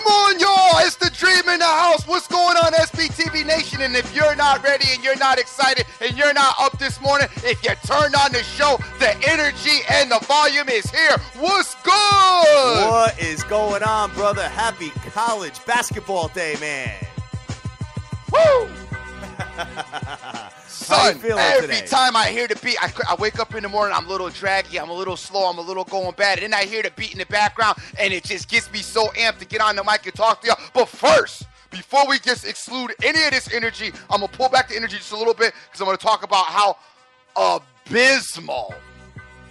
Come on, y'all. It's the Dream in the house. What's going on, SBTV Nation? And if you're not ready and you're not excited and you're not up this morning, if you turned on the show, the energy and the volume is here. What's good? What is going on, brother? Happy college basketball day, man. Woo! Son, every today? time I hear the beat, I wake up in the morning, I'm a little draggy, I'm a little slow, I'm a little going bad, and then I hear the beat in the background, and it just gets me so amped to get on the mic and talk to y'all. But first, before we just exclude any of this energy, I'm going to pull back the energy just a little bit, because I'm going to talk about how abysmal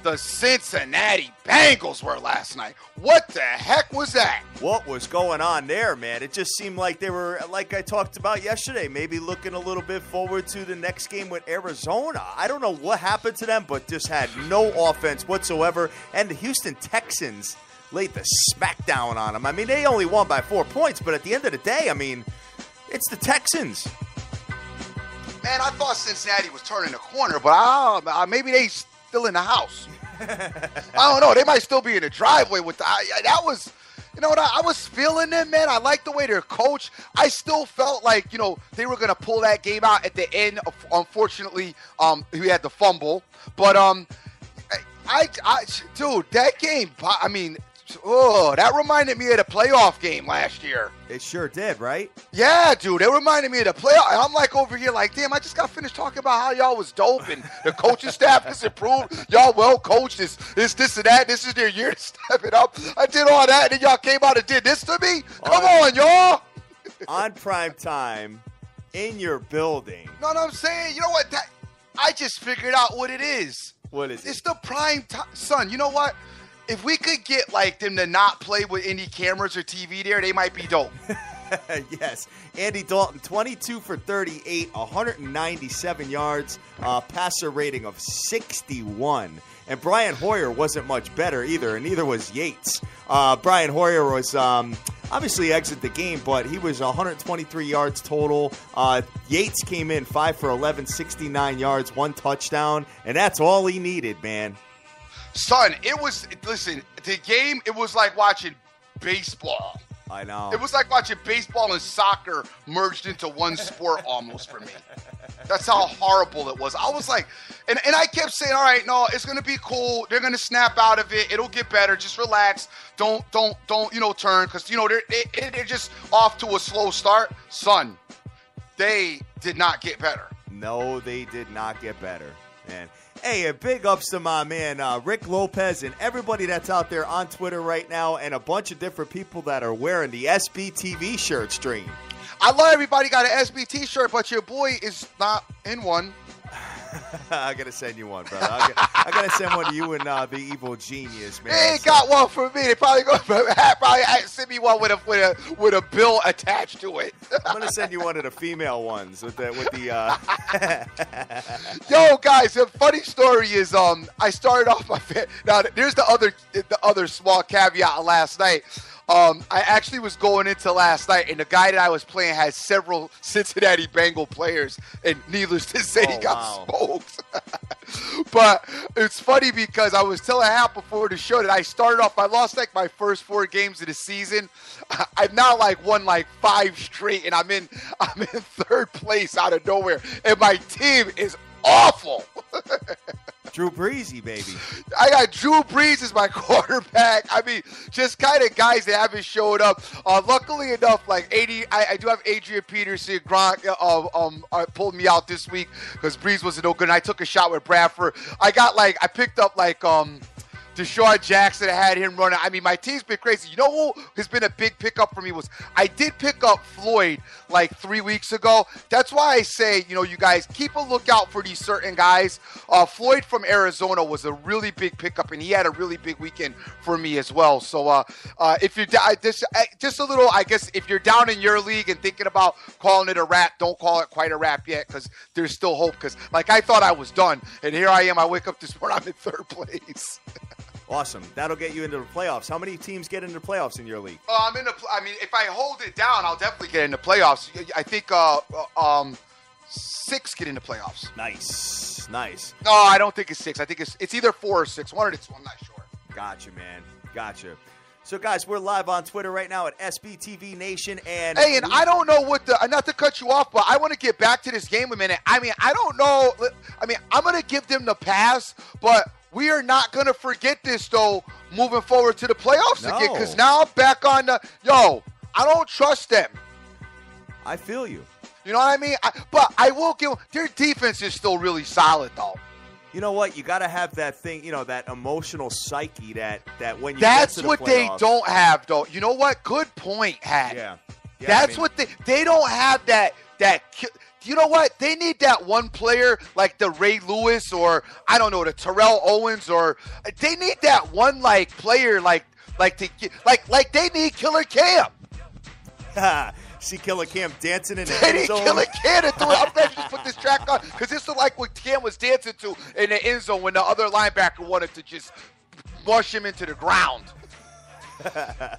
the Cincinnati Bengals were last night. What the heck was that? What was going on there, man? It just seemed like they were, like I talked about yesterday, maybe looking a little bit forward to the next game with Arizona. I don't know what happened to them, but just had no offense whatsoever. And the Houston Texans laid the smackdown on them. I mean, they only won by 4 points, but at the end of the day, I mean, it's the Texans. Man, I thought Cincinnati was turning the corner, but maybe they still in the house. I don't know. They might still be in the driveway with that was, you know what, I was feeling them, man. I like the way they're coached. I still felt like, they were going to pull that game out at the end. Unfortunately, we had the fumble. But, dude, that game, I mean, that reminded me of the playoff game last year. It sure did, right? Yeah, dude. It reminded me of the playoff. I'm like over here like, damn, I just got finished talking about how y'all was dope and the coaching staff has improved. Y'all well coached. This and that. This is their year to step it up. I did all that, and then y'all came out and did this to me? Come on, y'all. On prime time, in your building. No, I'm saying, you know what? I just figured out what it is. What is it? It's the prime time. Son, you know what? If we could get, like, them to not play with any cameras or TV there, they might be dope. Yes. Andy Dalton, 22 for 38, 197 yards, passer rating of 61. And Brian Hoyer wasn't much better either, and neither was Yates. Brian Hoyer was obviously exited the game, but he was 123 yards total. Yates came in 5 for 11, 69 yards, 1 touchdown, and that's all he needed, man. Son, the game, it was like watching baseball. I know. It was like watching baseball and soccer merged into one sport almost for me. That's how horrible it was. I was like, and I kept saying, all right, no, it's going to be cool. They're going to snap out of it. It'll get better. Just relax. Don't, turn. Because, they're just off to a slow start. Son, they did not get better. No, they did not get better, man. Hey, a big ups to my man, Rick Lopez, and everybody that's out there on Twitter right now, and a bunch of different people that are wearing the SBTV shirt stream. I love everybody got an SBT shirt, but your boy is not in one. I gotta send you one, brother. I gotta send one to you and the evil genius, man. They ain't got one for me. They probably send me one with a bill attached to it. I'm gonna send you one of the female ones with the. Yo, guys, the funny story is I started off my now. There's the other small caveat last night. I actually was going into last night, and the guy that I was playing had several Cincinnati Bengal players, and needless to say, he got smoked. But it's funny because I was telling Hap before the show that I lost like my first 4 games of the season. I've now won 5 straight, and I'm in 3rd place out of nowhere, and my team is awful. Drew Breesy, baby. I got Drew Brees as my quarterback. I mean, just kind of guys that haven't showed up. Luckily enough, I do have Adrian Peterson. Gronk pulled me out this week because Brees wasn't no good. And I took a shot with Bradford. I picked up Deshaun Jackson. I had him running. I mean, my team's been crazy. You know who has been a big pickup for me was I did pick up Floyd 3 weeks ago. That's why I say, you guys keep a lookout for these certain guys. Floyd from Arizona was a really big pickup, and he had a really big weekend for me as well. So if you're just a little, I guess, if you're down in your league and thinking about calling it a wrap, don't call it quite a wrap yet because there's still hope. Because I thought I was done, and here I am. I wake up this morning, I'm in 3rd place. Awesome. That'll get you into the playoffs. How many teams get into the playoffs in your league? If I hold it down, I'll definitely get into playoffs. I think 6 get into playoffs. Nice. No, I don't think it's 6. I think it's either 4 or 6. One or 2. I'm not sure. Gotcha, man. Gotcha. So, guys, we're live on Twitter right now at SBTV Nation. And hey, and I don't know what not to cut you off, but I want to get back to this game a minute. I mean, I don't know. I mean, I'm going to give them the pass, but we are not going to forget this, though, moving forward to the playoffs again, because now I'm back on the – I don't trust them. I feel you. You know what I mean? But I will give – their defense is still really solid, though. You know what? You got to have that thing, that emotional psyche that when you That's get to the what playoffs, they don't have, though. You know what? Good point, Hat. Yeah. That's what they don't have that you know what? They need that one player like the Ray Lewis or, I don't know, the Terrell Owens, or they need that one player like they need Killer Cam. See Killer Cam dancing in the They end need zone. Killer Cam to do it. I'm glad you just put this track on, because this is like what Cam was dancing to in the end zone when the other linebacker wanted to just mush him into the ground.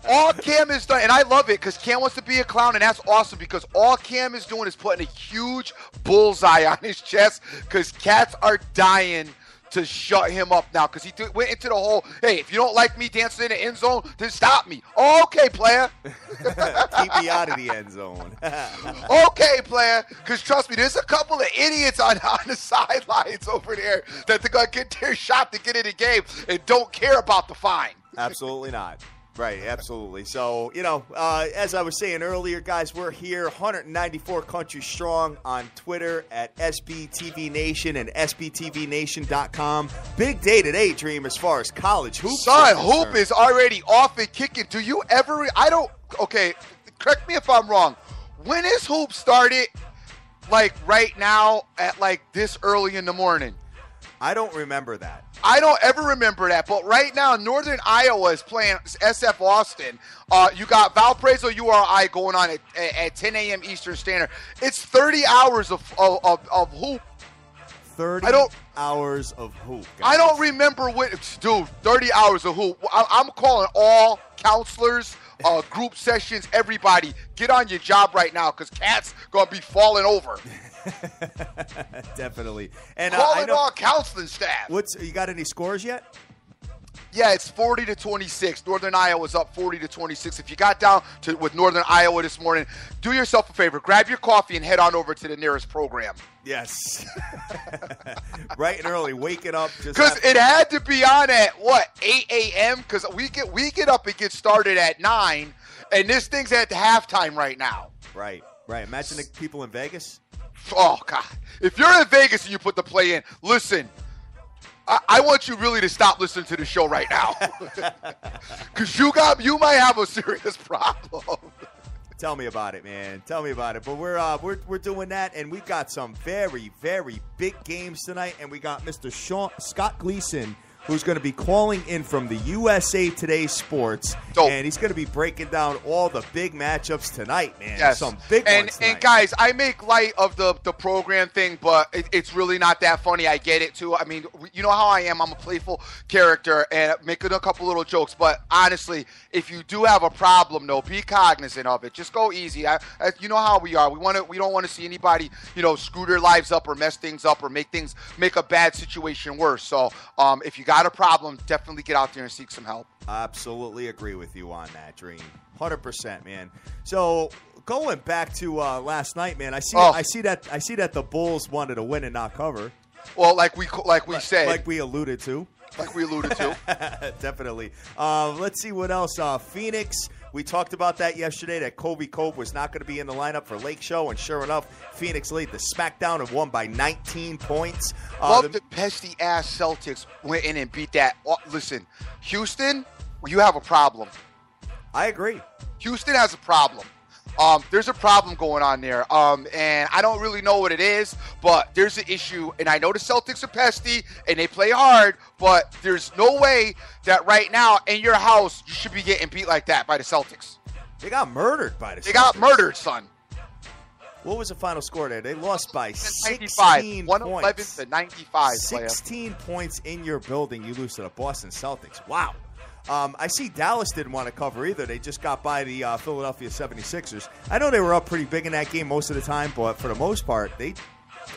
All Cam is done, and I love it because Cam wants to be a clown, and that's awesome because all Cam is doing is putting a huge bullseye on his chest because cats are dying to shut him up now because he went into the whole, hey, if you don't like me dancing in the end zone, then stop me. Oh, okay, player. Keep me out of the end zone. Okay, player, because trust me, there's a couple of idiots on the sidelines over there that they're going to get their shot to get in the game and don't care about the fine. Absolutely not. Right, absolutely. So, as I was saying earlier, guys, we're here 194 countries strong on Twitter at SBTV Nation and SBTVNation.com. Big day today, Dream, as far as college hoops. Son, hoop is already off and kicking. Do you ever okay, correct me if I'm wrong. When is hoop started, right now at this early in the morning? I don't remember that. I don't ever remember that, but right now, Northern Iowa is playing SF Austin. You got Valparaiso URI going on at 10 a.m. Eastern Standard. It's 30 hours of hoop. 30 hours of hoop, guys. I don't remember what, dude, 30 hours of hoop. I'm calling all counselors, group sessions, everybody. Get on your job right now because cats going to be falling over. Definitely. And calling all counseling staff. You got any scores yet? Yeah, it's 40-26. Northern Iowa's up 40-26. If you got down with Northern Iowa this morning, do yourself a favor. Grab your coffee and head on over to the nearest program. Yes. Bright and early, waking up. Because it had to be on at, 8 a.m.? Because we get up and get started at 9, and this thing's at halftime right now. Right. Imagine the people in Vegas. Oh, God. If you're in Vegas and you put the play in, listen, I want you really to stop listening to the show right now. Because you might have a serious problem. Tell me about it, man. Tell me about it. But we're doing that, and we've got some very, very big games tonight, and we got Mr. Scott Gleason, who's going to be calling in from the USA Today Sports, and he's going to be breaking down all the big matchups tonight, man. Yes. Some big ones tonight. And guys, I make light of the program thing, but it's really not that funny. I get it, too. I mean, you know how I am. I'm a playful character and making a couple little jokes, but honestly, if you do have a problem, though, be cognizant of it. Just go easy. You know how we are. We don't want to see anybody, screw their lives up or mess things up or make a bad situation worse. So if you got a problem, definitely get out there and seek some help. Absolutely agree with you on that, Dream. 100%, man. So going back to last night, man, I see that the Bulls wanted to win and not cover. Well, like we said, like we alluded to. Definitely. Let's see what else. Phoenix. We talked about that yesterday, that Kobe Cove was not going to be in the lineup for Lake Show, and sure enough, Phoenix laid the smackdown and won by 19 points. Love the pesty-ass Celtics went in and beat that. Listen, Houston, you have a problem. I agree. Houston has a problem. There's a problem going on there, and I don't really know what it is, but there's an issue, and I know the Celtics are pesty, and they play hard, but there's no way that right now in your house you should be getting beat like that by the Celtics. They got murdered by the Celtics. They got murdered, son. What was the final score there? They lost by 16 95. points. 111-95. 16 points in your building, you lose to the Boston Celtics. Wow. I see Dallas didn't want to cover either. They just got by the Philadelphia 76ers. I know they were up pretty big in that game most of the time, but for the most part, they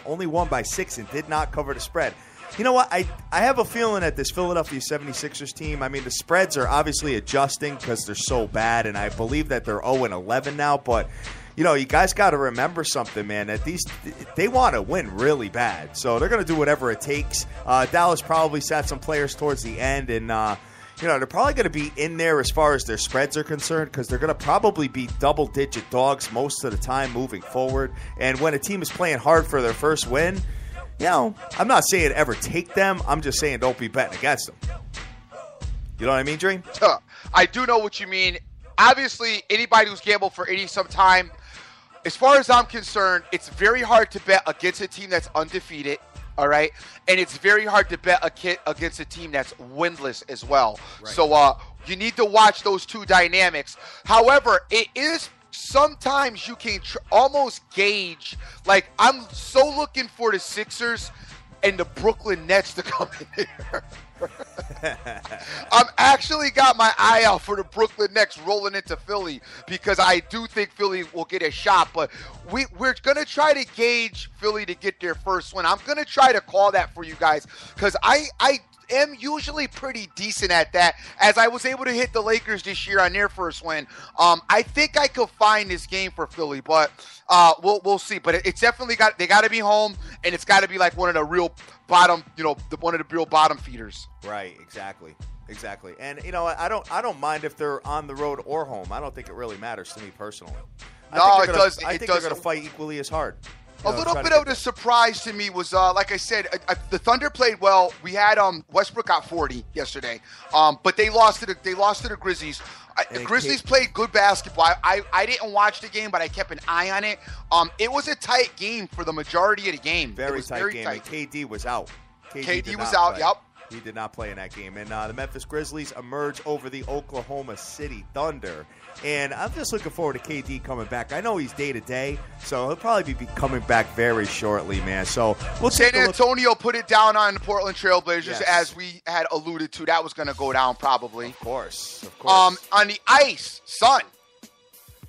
only won by 6 and did not cover the spread. You know what? I have a feeling that this Philadelphia 76ers team, I mean, the spreads are obviously adjusting because they're so bad, and I believe that they're 0-11 now, but you know, you guys got to remember something, man, that they want to win really bad. So they're going to do whatever it takes. Dallas probably sat some players towards the end, and you know, they're probably going to be in there as far as their spreads are concerned because they're going to probably be double-digit dogs most of the time moving forward. And when a team is playing hard for their first win, you know, I'm not saying ever take them. I'm just saying don't be betting against them. You know what I mean, Dream? I do know what you mean. Obviously, anybody who's gambled for some time, as far as I'm concerned, it's very hard to bet against a team that's undefeated. All right, and it's very hard to bet against a team that's winless as well. Right. So you need to watch those two dynamics. However, it is sometimes you can almost gauge. Like, I'm so looking for the Sixers and the Brooklyn Nets to come in here. I'm actually got my eye out for the Brooklyn Nets rolling into Philly because I do think Philly will get a shot, but we're going to try to gauge Philly to get their first win. I'm going to try to call that for you guys because I am usually pretty decent at that, as I was able to hit the Lakers this year on their first win. I think I could find this game for Philly, but we'll see. But it's definitely they got to be home, and it's got to be like one of the real bottom, one of the real bottom feeders. Right, exactly. And you know, I don't mind if they're on the road or home. I don't think it really matters to me personally. I think they're going to fight equally as hard. A little bit of the surprise to me was, like I said, the Thunder played well. We had Westbrook got 40 yesterday, but they lost to the Grizzlies. The Grizzlies played good basketball. I didn't watch the game, but I kept an eye on it. It was a tight game for the majority of the game. Very tight game. And KD was out. KD was out. Yep. He did not play in that game. And the Memphis Grizzlies emerge over the Oklahoma City Thunder. And I'm just looking forward to KD coming back. I know he's day-to-day, so he'll probably be coming back very shortly, man. So we'll San Antonio put it down on the Portland Trailblazers, yes, as we had alluded to. That was going to go down probably. Of course. On the ice, son.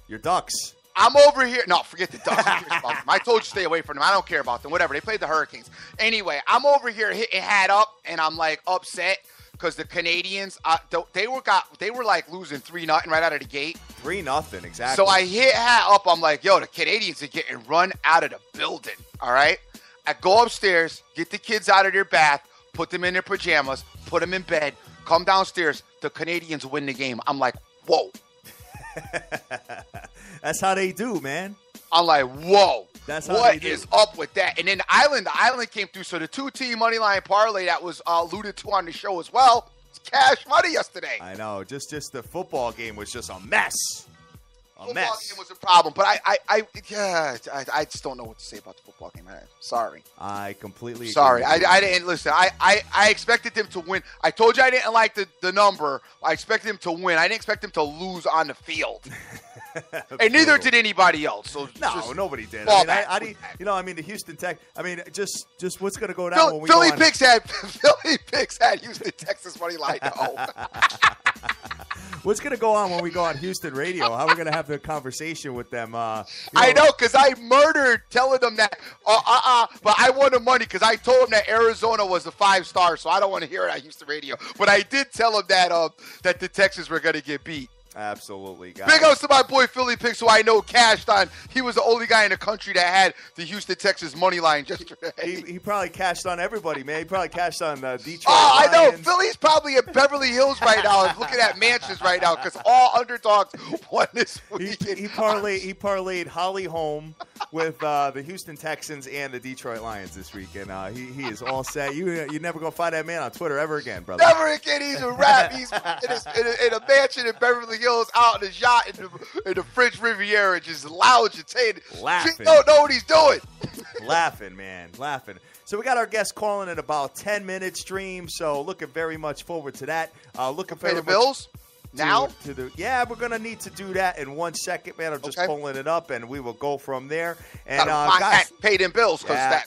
Your Ducks. I'm over here. No, forget the Ducks. I told you stay away from them. I don't care about them. Whatever. They played the Hurricanes. Anyway, I'm over here hitting hat up, and I'm like upset because the Canadians, they were like losing 3-0 right out of the gate. 3-0, exactly. So I hit hat up. I'm like, yo, the Canadians are getting run out of the building. All right. I go upstairs, get the kids out of their bath, put them in their pajamas, put them in bed, come downstairs. The Canadians win the game. I'm like, whoa. That's how they do, man. I'm like, whoa. That's how what is up with that? And then the island came through. So the 2-team money line parlay that was alluded to on the show as well. It's cash money yesterday. I know. Just the football game was just a mess. Football game was a problem, but I just don't know what to say about the football game. Sorry. I completely sorry. agree. I didn't listen. I expected them to win. I told you I didn't like the number. I expected them to win. I didn't expect them to lose on the field. And neither did anybody else. So nobody did. The Houston Tech. I mean, just what's going to go down when we Philly picks had Houston Texas money line. No. What's going to go on when we go on Houston radio? How are we going to have the conversation with them? I know, because I murdered telling them that, but I won the money because I told them that Arizona was a 5-star, so I don't want to hear it on Houston radio. But I did tell them that the Texans were going to get beat. Absolutely. Big ups to my boy Philly Picks, who I know cashed on. He was the only guy in the country that had the Houston Texas money line yesterday. He probably cashed on everybody, man. He probably cashed on Detroit. I know. Lions. Philly's probably at Beverly Hills right now and looking at mansions right now because all underdogs won this weekend. He parlayed Holly home with the Houston Texans and the Detroit Lions this weekend. He is all set. You're never going to find that man on Twitter ever again, brother. Never again. He's a rap. He's in a mansion in Beverly Hills, out in the yacht in the French Riviera, just lounging, laughing. Don't know what he's doing. Laughing, man, laughing. So we got our guest calling in about 10 minutes stream. So looking very much forward to that. Looking for the Bills now. We're gonna need to do that in 1 second, man. I'm just pulling it up, and we will go from there. And guys, pay them bills because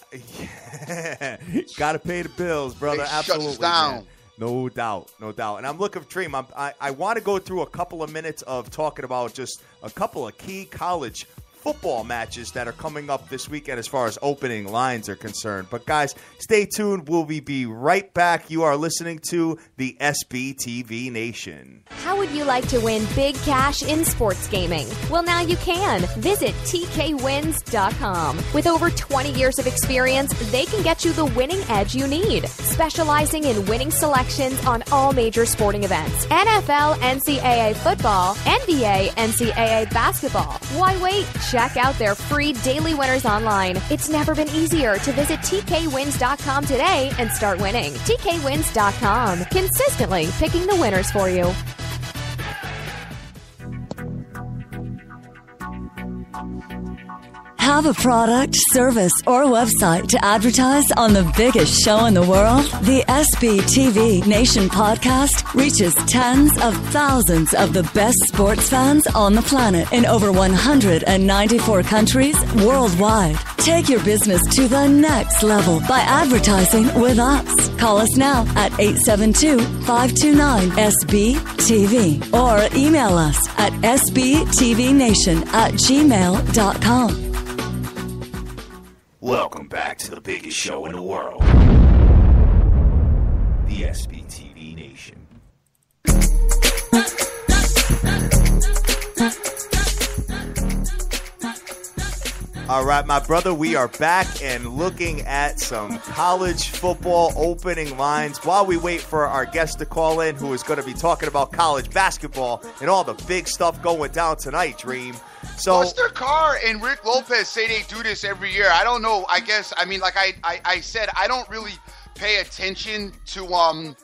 gotta pay the bills, brother. They absolutely, shuts down. Man. No doubt. And I'm looking for Dream. I want to go through a couple of minutes of talking about just a couple of key college football matches that are coming up this weekend as far as opening lines are concerned. But, guys, stay tuned. We'll be right back. You are listening to the SBTV Nation. How would you like to win big cash in sports gaming? Well, now you can. Visit TKWins.com. With over 20 years of experience, they can get you the winning edge you need. Specializing in winning selections on all major sporting events. NFL, NCAA football, NBA, NCAA basketball. Why wait? Check out their free daily winners online. It's never been easier to visit TKWins.com today and start winning. TKWins.com. Consistently picking the winners for you. Have a product, service, or website to advertise on the biggest show in the world? The SBTV Nation podcast reaches tens of thousands of the best sports fans on the planet in over 194 countries worldwide. Take your business to the next level by advertising with us. Call us now at 872-529-SBTV or email us at sbtvnation@gmail.com. Welcome back to the biggest show in the world, the SBTV Nation. All right, my brother, we are back and looking at some college football opening lines while we wait for our guest to call in, who is going to be talking about college basketball and all the big stuff going down tonight, Dream. So Buster Carr and Rick Lopez say they do this every year. I don't know. I guess, I mean, like I said, I don't really pay attention to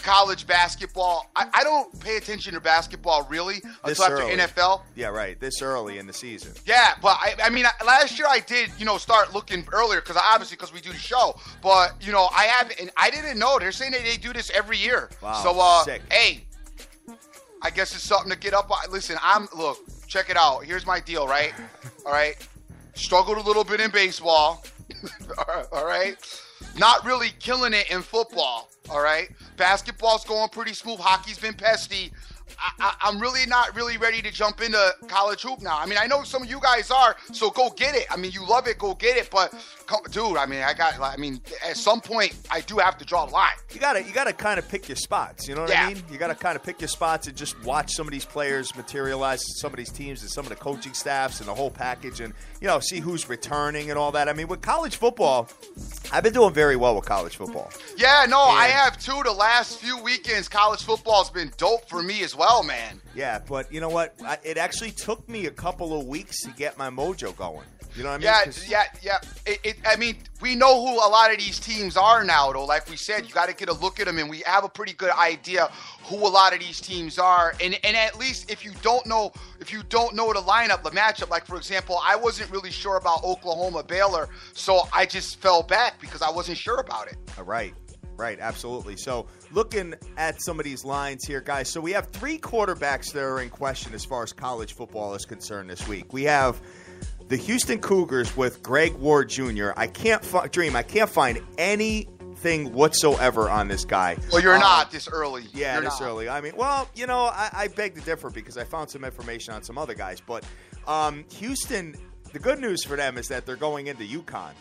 college basketball. I don't pay attention to basketball really until after NFL. Yeah, right. This early in the season. Yeah, but I mean, last year I did, start looking earlier because we do the show. But, I haven't, and I didn't know. They're saying that they do this every year. Wow, so, sick. Hey, I guess it's something to get up on. Listen, look, check it out. Here's my deal, right? All right. Struggled a little bit in baseball. All right. Not really killing it in football. All right. Basketball's going pretty smooth. Hockey's been pesty. I'm really not really ready to jump into college hoop now. I mean, I know some of you guys are, so go get it. I mean, you love it, go get it. But, dude, I mean, at some point, I do have to draw the line. You gotta kind of pick your spots. You know what I mean? You gotta kind of pick your spots and just watch some of these players materialize, some of these teams and some of the coaching staffs and the whole package, and see who's returning and all that. I mean, with college football, I've been doing very well with college football. Yeah, no, I have too. The last few weekends, college football has been dope for me as well, man. Yeah, but you know what? It actually took me a couple of weeks to get my mojo going. You know what I mean? Yeah. I mean, we know who a lot of these teams are now, though. Like we said, you got to get a look at them, and we have a pretty good idea who a lot of these teams are. And at least if you don't know the lineup, the matchup, like, for example, I wasn't really sure about Oklahoma Baylor, so I just fell back because I wasn't sure about it. Right, absolutely. So looking at some of these lines here, guys, so we have three quarterbacks that are in question as far as college football is concerned this week. We have the Houston Cougars with Greg Ward Jr. I can't find anything whatsoever on this guy. Well, you're not this early. Yeah, you're this not. early. I mean, well, I beg to differ because I found some information on some other guys. But Houston, the good news for them is that they're going into UConn.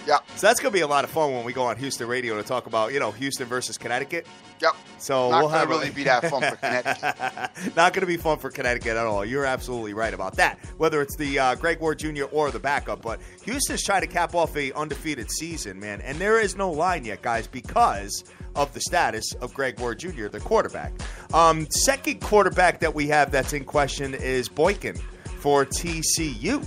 Yeah. So that's going to be a lot of fun when we go on Houston radio to talk about, Houston versus Connecticut. Yep. So not going to really be that fun for Connecticut. Not going to be fun for Connecticut at all. You're absolutely right about that. Whether it's the Greg Ward Jr. or the backup, but Houston's trying to cap off a undefeated season, man, and there is no line yet, guys, because of the status of Greg Ward Jr., the quarterback. Second quarterback that we have that's in question is Boykin for TCU.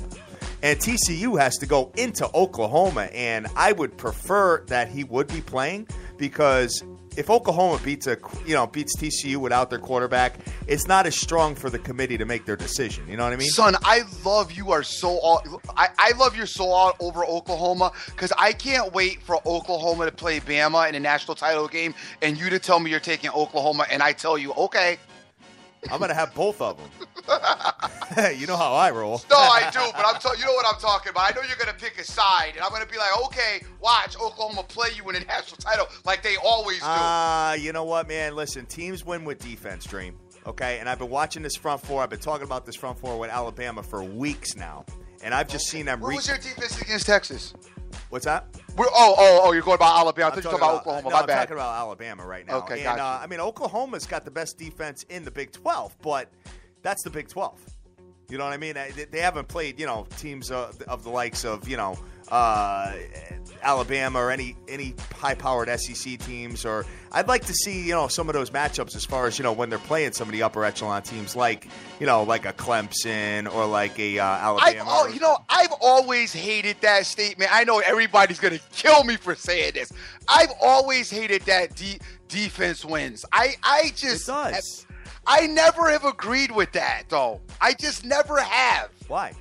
And TCU has to go into Oklahoma, and I would prefer that he would be playing because if Oklahoma beats TCU without their quarterback, it's not as strong for the committee to make their decision. You know what I mean? Son, I love you're so all over Oklahoma because I can't wait for Oklahoma to play Bama in a national title game and you to tell me you're taking Oklahoma, and I tell you, okay. I'm going to have both of them. You know how I roll. No, I do, but you know what I'm talking about. I know you're going to pick a side, and I'm going to be like, okay, watch Oklahoma play you in a national title like they always do. You know what, man? Listen, teams win with defense, Dream. Okay, and I've been watching this front four. I've been talking about this front four with Alabama for weeks now. and I've just seen them. What was your defense against Texas? What's that? You're going about Alabama. I thought you were talking about Oklahoma. No, My I'm bad. talking about Alabama right now. Okay, and, gotcha. Oklahoma's got the best defense in the Big 12, but that's the Big 12. You know what I mean? They haven't played, teams of the likes of, Alabama or any high-powered SEC teams. Or I'd like to see, some of those matchups as far as, when they're playing some of the upper echelon teams like a Clemson or like a Alabama. I've always hated that statement. I know everybody's going to kill me for saying this. I've always hated that defense wins. I just... It does. I never have agreed with that, though. I just never have. Why?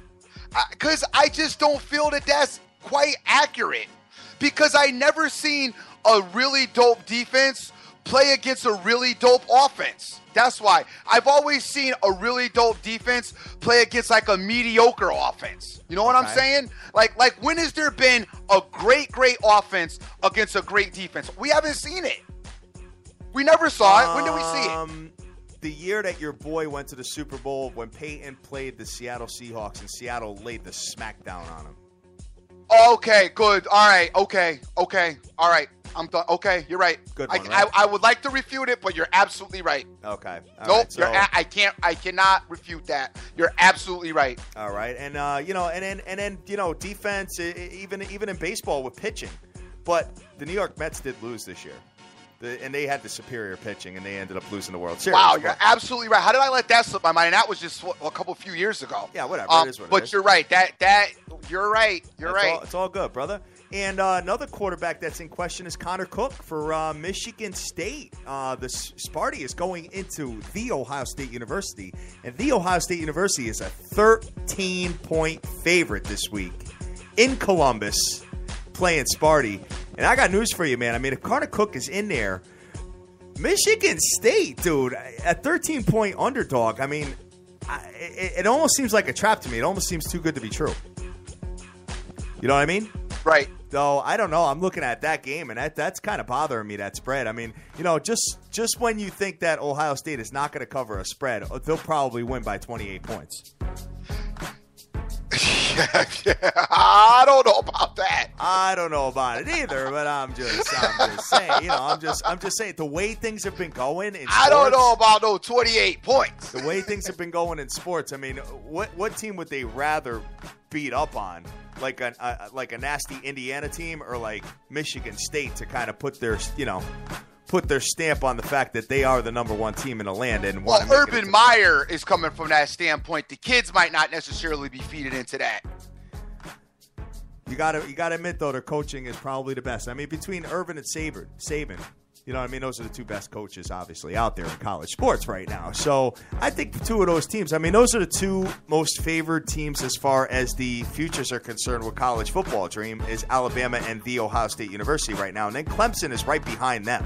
Because I just don't feel that that's quite accurate. Because I never seen a really dope defense play against a really dope offense. That's why. I've always seen a really dope defense play against like a mediocre offense. You know what I'm saying? Like when has there been a great offense against a great defense? We haven't seen it. We never saw it. When did we see it? The year that your boy went to the Super Bowl when Peyton played the Seattle Seahawks and Seattle laid the smackdown on him. Okay, good. All right. Okay. All right. I'm done. Okay, you're right. Good one, right? I would like to refute it, but you're absolutely right. Okay. Nope. Right, I cannot refute that. You're absolutely right. All right. And defense, even in baseball with pitching. But the New York Mets did lose this year. And they had the superior pitching, and they ended up losing the World Series. Wow, you're absolutely right. How did I let that slip my mind? And that was just a few years ago. Yeah, whatever. It is what it is. But you're right. That you're right. You're right. It's all good, brother. And another quarterback that's in question is Connor Cook for Michigan State. The Sparty is going into The Ohio State University, and The Ohio State University is a 13-point favorite this week in Columbus, playing Sparty. And I got news for you, man. I mean, if Connor Cook is in there, Michigan State, dude, a 13-point underdog. I mean, it almost seems like a trap to me. It almost seems too good to be true. You know what I mean? Right. Though, I don't know. I'm looking at that game, and that's kind of bothering me, that spread. I mean, just when you think that Ohio State is not going to cover a spread, they'll probably win by 28 points. Yeah, I don't know about that. I don't know about it either, but I'm just saying. I'm just saying the way things have been going in sports, I don't know about those 28 points. The way things have been going in sports. I mean, what team would they rather beat up on? Like a nasty Indiana team, or like Michigan State to kind of put their stamp on the fact that they are the number one team in the land. And Urban Meyer is coming from that standpoint. The kids might not necessarily be feeded into that. You gotta admit though, their coaching is probably the best. I mean, between Urban and Saban, those are the two best coaches obviously out there in college sports right now. So I think the two of those teams, those are the two most favored teams as far as the futures are concerned with college football dream, is Alabama and The Ohio State University right now. And then Clemson is right behind them.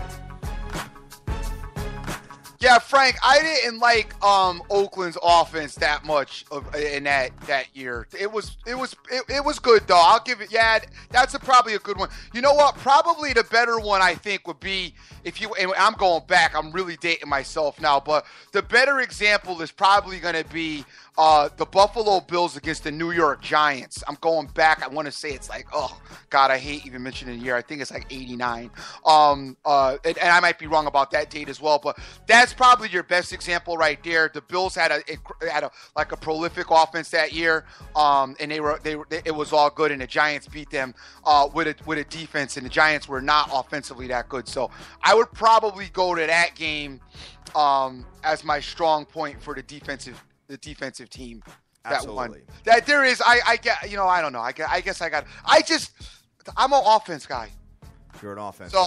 Yeah, Frank, I didn't like Oakland's offense that much in that year. It was good though. I'll give it. Yeah, that's probably a good one. You know what? Probably the better one I think would be and I'm going back. I'm really dating myself now, but the better example is probably going to be the Buffalo Bills against the New York Giants. I'm going back. I want to say it's like, oh God, I hate even mentioning the year. I think it's like 89. And I might be wrong about that date as well, but that's probably your best example right there. The Bills had a prolific offense that year, and it was all good, and the Giants beat them with a defense, and the Giants were not offensively that good. So I would probably go to that game as my strong point for the defensive team. That Absolutely. One. That there is, I get, I don't know. I'm an offense guy. You're an offense. So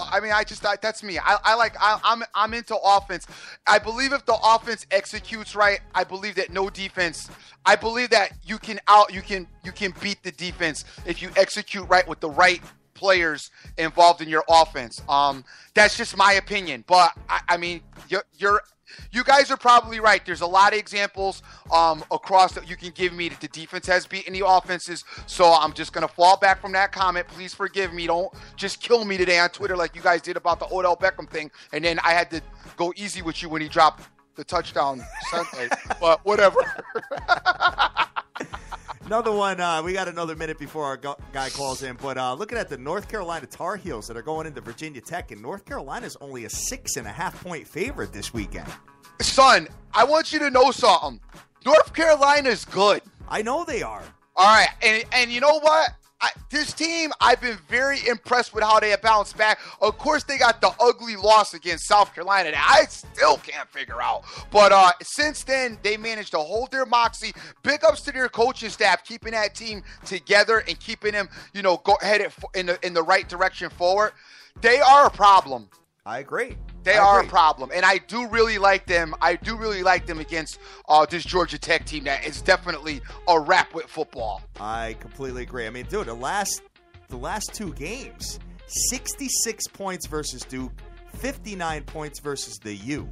that's me. I'm into offense. I believe if the offense executes right, I believe that no defense. I believe that you can beat the defense if you execute right with the right players involved in your offense. That's just my opinion. But you guys are probably right. There's a lot of examples across that you can give me that the defense has beaten the offenses. So I'm just going to fall back from that comment. Please forgive me. Don't just kill me today on Twitter like you guys did about the Odell Beckham thing. And then I had to go easy with you when he dropped the touchdown Sunday. But whatever. Another one. We got another minute before our guy calls in. But looking at the North Carolina Tar Heels that are going into Virginia Tech, and North Carolina's only a 6.5-point favorite this weekend. Son, I want you to know something. North Carolina's good. I know they are. All right, and you know what? This team, I've been very impressed with how they have bounced back. Of course, they got the ugly loss against South Carolina that I still can't figure out. But since then, they managed to hold their moxie. Big ups to their coaching staff, keeping that team together and keeping them, headed in the right direction forward. They are a problem. I agree. They are a problem, and I do really like them. I do really like them against this Georgia Tech team that is definitely a wrap with football. I completely agree. I mean, dude, the last two games, 66 points versus Duke, 59 points versus the U.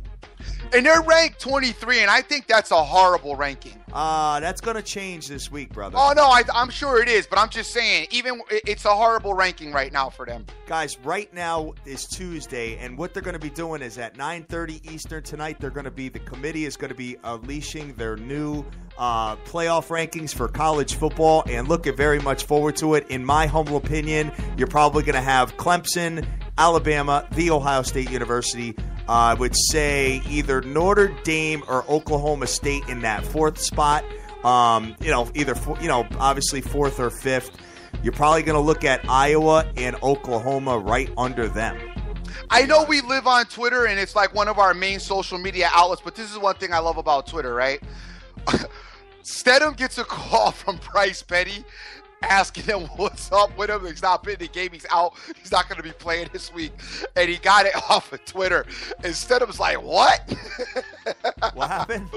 And they're ranked 23, and I think that's a horrible ranking. That's going to change this week, brother. Oh, no, I'm sure it is, but I'm just saying, even it's a horrible ranking right now for them. Guys, right now is Tuesday, and what they're going to be doing is at 9:30 Eastern tonight, the committee is going to be unleashing their new playoff rankings for college football, and looking very much forward to it. In my humble opinion, you're probably going to have Clemson, Alabama, The Ohio State University. I would say either Notre Dame or Oklahoma State in that fourth spot. Obviously fourth or fifth. You're probably going to look at Iowa and Oklahoma right under them. I know we live on Twitter, and it's like one of our main social media outlets, but this is one thing I love about Twitter, right? Stedham gets a call from Bryce Petty asking him what's up with him. He's not been in the game. He's out. He's not going to be playing this week. And he got it off of Twitter. And Stedham's like, what? What happened?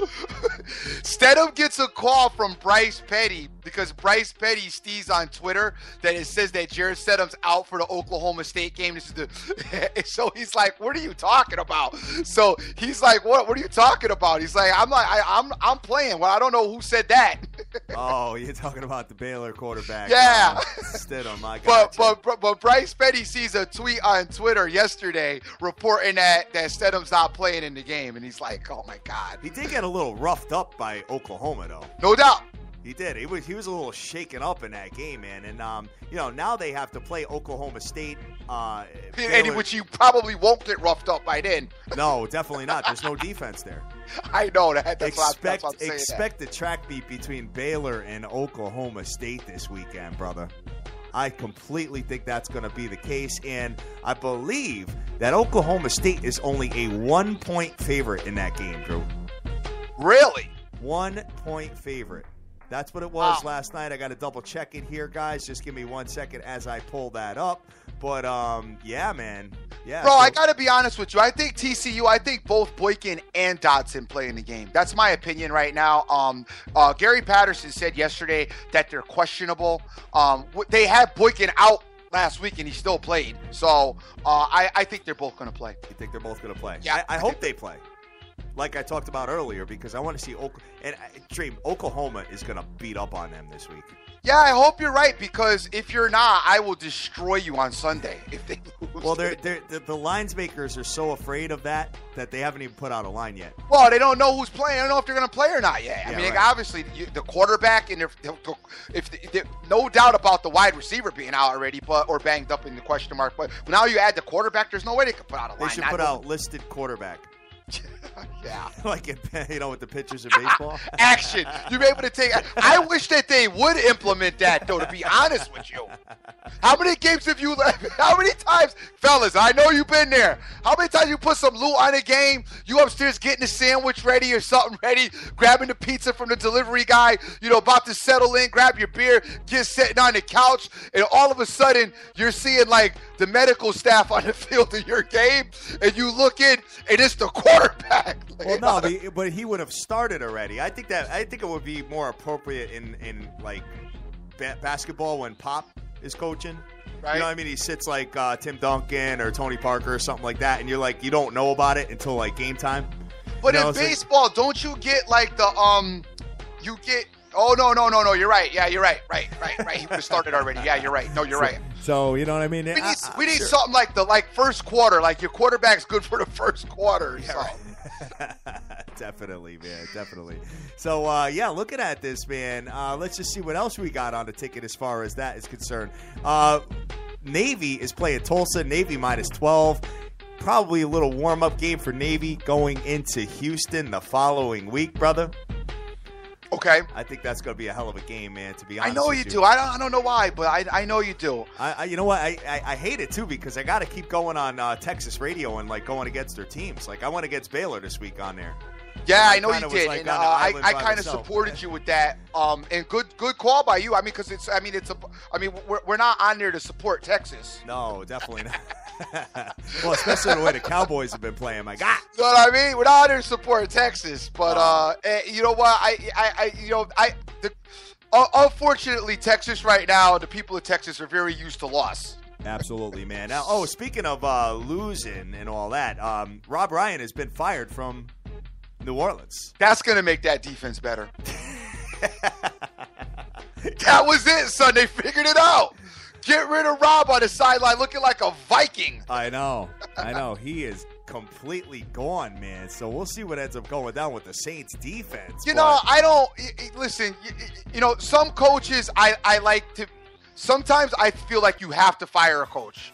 Stedham gets a call from Bryce Petty because Bryce Petty stees on Twitter that it says that Jared Stedham's out for the Oklahoma State game. So he's like, what are you talking about? So he's like, what are you talking about? He's like, I'm playing. Well, I don't know who said that. Oh, you're talking about the Baylor quarterback. Yeah. Stidham, I got but Bryce Petty sees a tweet on Twitter yesterday reporting that Stedham's not playing in the game, and he's like, oh my God. He did get a little roughed up by Oklahoma, though. No doubt. He did. He was a little shaken up in that game, man. And now they have to play Oklahoma State. Which you probably won't get roughed up by then. No, definitely not. There's no defense there. I know that. Expect the track meet between Baylor and Oklahoma State this weekend, brother. I completely think that's going to be the case, and I believe that Oklahoma State is only a 1-point favorite in that game, Drew. Really? 1-point favorite. That's what it was last night. I got to double check it here, guys. Just give me 1 second as I pull that up. But, yeah, man. Yeah, bro, I got to be honest with you. I think I think both Boykin and Dotson play in the game. That's my opinion right now. Gary Patterson said yesterday that they're questionable. They had Boykin out last week, and he still played. So I think they're both going to play. You think they're both going to play? Yeah. I hope they play. Like I talked about earlier, because I want to see Oklahoma is going to beat up on them this week. Yeah, I hope you're right, because if you're not, I will destroy you on Sunday if they lose. Well, the lines makers are so afraid of that they haven't even put out a line yet. Well, they don't know who's playing. I don't know if they're going to play or not yet. Yeah, I mean, right. Obviously, the quarterback and if no doubt about the wide receiver being out already, or banged up in the question mark. But now you add the quarterback, there's no way they could put out a line. They should put out listed quarterback. Yeah. Like, with the pitchers in baseball. Action. You're able to take. I wish that they would implement that, though, to be honest with you. How many games have you how many times, fellas, I know you've been there. How many times you put some loot on a game, you upstairs getting a sandwich ready or something ready, grabbing the pizza from the delivery guy, about to settle in, grab your beer, just sitting on the couch, and all of a sudden you're seeing like the medical staff on the field of your game, and you look in, and it's the quarterback. Well, no, but he would have started already. I think it would be more appropriate in like basketball when Pop is coaching. Right. You know what I mean? He sits like Tim Duncan or Tony Parker or something like that, and you're like, you don't know about it until like game time. But in baseball, don't you get like the Oh, no. You're right. Yeah, you're right. Right. He would have started already. Yeah, you're right. No, you're right. So, you know what I mean? We need something like the first quarter. Like your quarterback's good for the first quarter. Yeah, right. Definitely, man. Definitely. So, looking at this, man, let's just see what else we got on the ticket as far as that is concerned. Navy is playing Tulsa. Navy minus 12. Probably a little warm-up game for Navy going into Houston the following week, brother. Okay. I think that's going to be a hell of a game, man, to be honest I know with you do. I don't know why, but I know you do. You know what? I hate it, too, because I got to keep going on Texas radio and, like, going against their teams. Like, I went against Baylor this week on there. Yeah, I know you did. Like and I kind of supported you with that. And good call by you. I mean, because we're not on there to support Texas. No, definitely not. Well, especially the way the Cowboys have been playing. My God. You know what I mean? We're not on there to support Texas, but you know what? Unfortunately, Texas right now, the people of Texas are very used to loss. Absolutely, man. Now, speaking of losing and all that, Rob Ryan has been fired from New Orleans. That's going to make that defense better. That was it, son. They figured it out. Get rid of Rob on the sideline looking like a Viking. I know. He is completely gone, man. So we'll see what ends up going down with the Saints defense. I don't – listen, some coaches I like to – sometimes I feel like you have to fire a coach,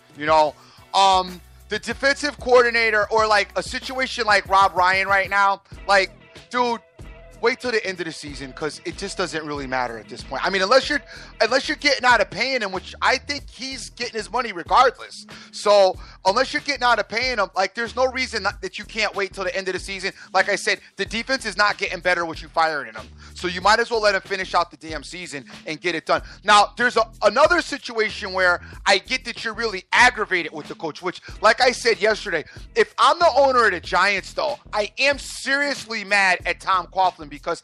the defensive coordinator or like a situation like Rob Ryan right now, like, dude, wait till the end of the season because it just doesn't really matter at this point. I mean, unless you're getting out of paying him, which I think he's getting his money regardless. So unless you're getting out of paying him, like, there's no reason that you can't wait till the end of the season. Like I said, the defense is not getting better with you firing him. So you might as well let him finish out the damn season and get it done. Now, there's another situation where I get that you're really aggravated with the coach, which, like I said yesterday, if I'm the owner of the Giants, though, I am seriously mad at Tom Coughlin because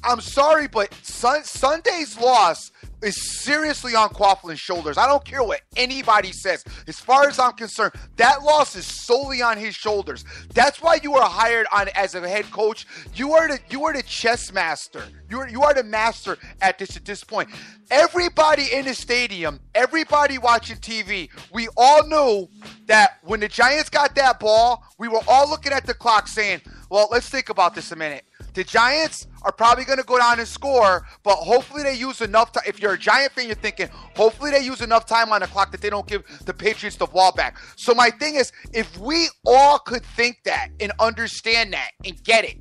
I'm sorry, but Sunday's loss is seriously on Coughlin's shoulders. I don't care what anybody says. As far as I'm concerned, that loss is solely on his shoulders. That's why you were hired on as a head coach. You are the chess master. You are the master at this point. Everybody in the stadium, everybody watching TV, we all knew that when the Giants got that ball, we were all looking at the clock saying, well, let's think about this a minute. The Giants are probably going to go down and score, but hopefully they use enough time. If you're a Giant fan, you're thinking, hopefully they use enough time on the clock that they don't give the Patriots the ball back. So my thing is, if we all could think that and understand that and get it,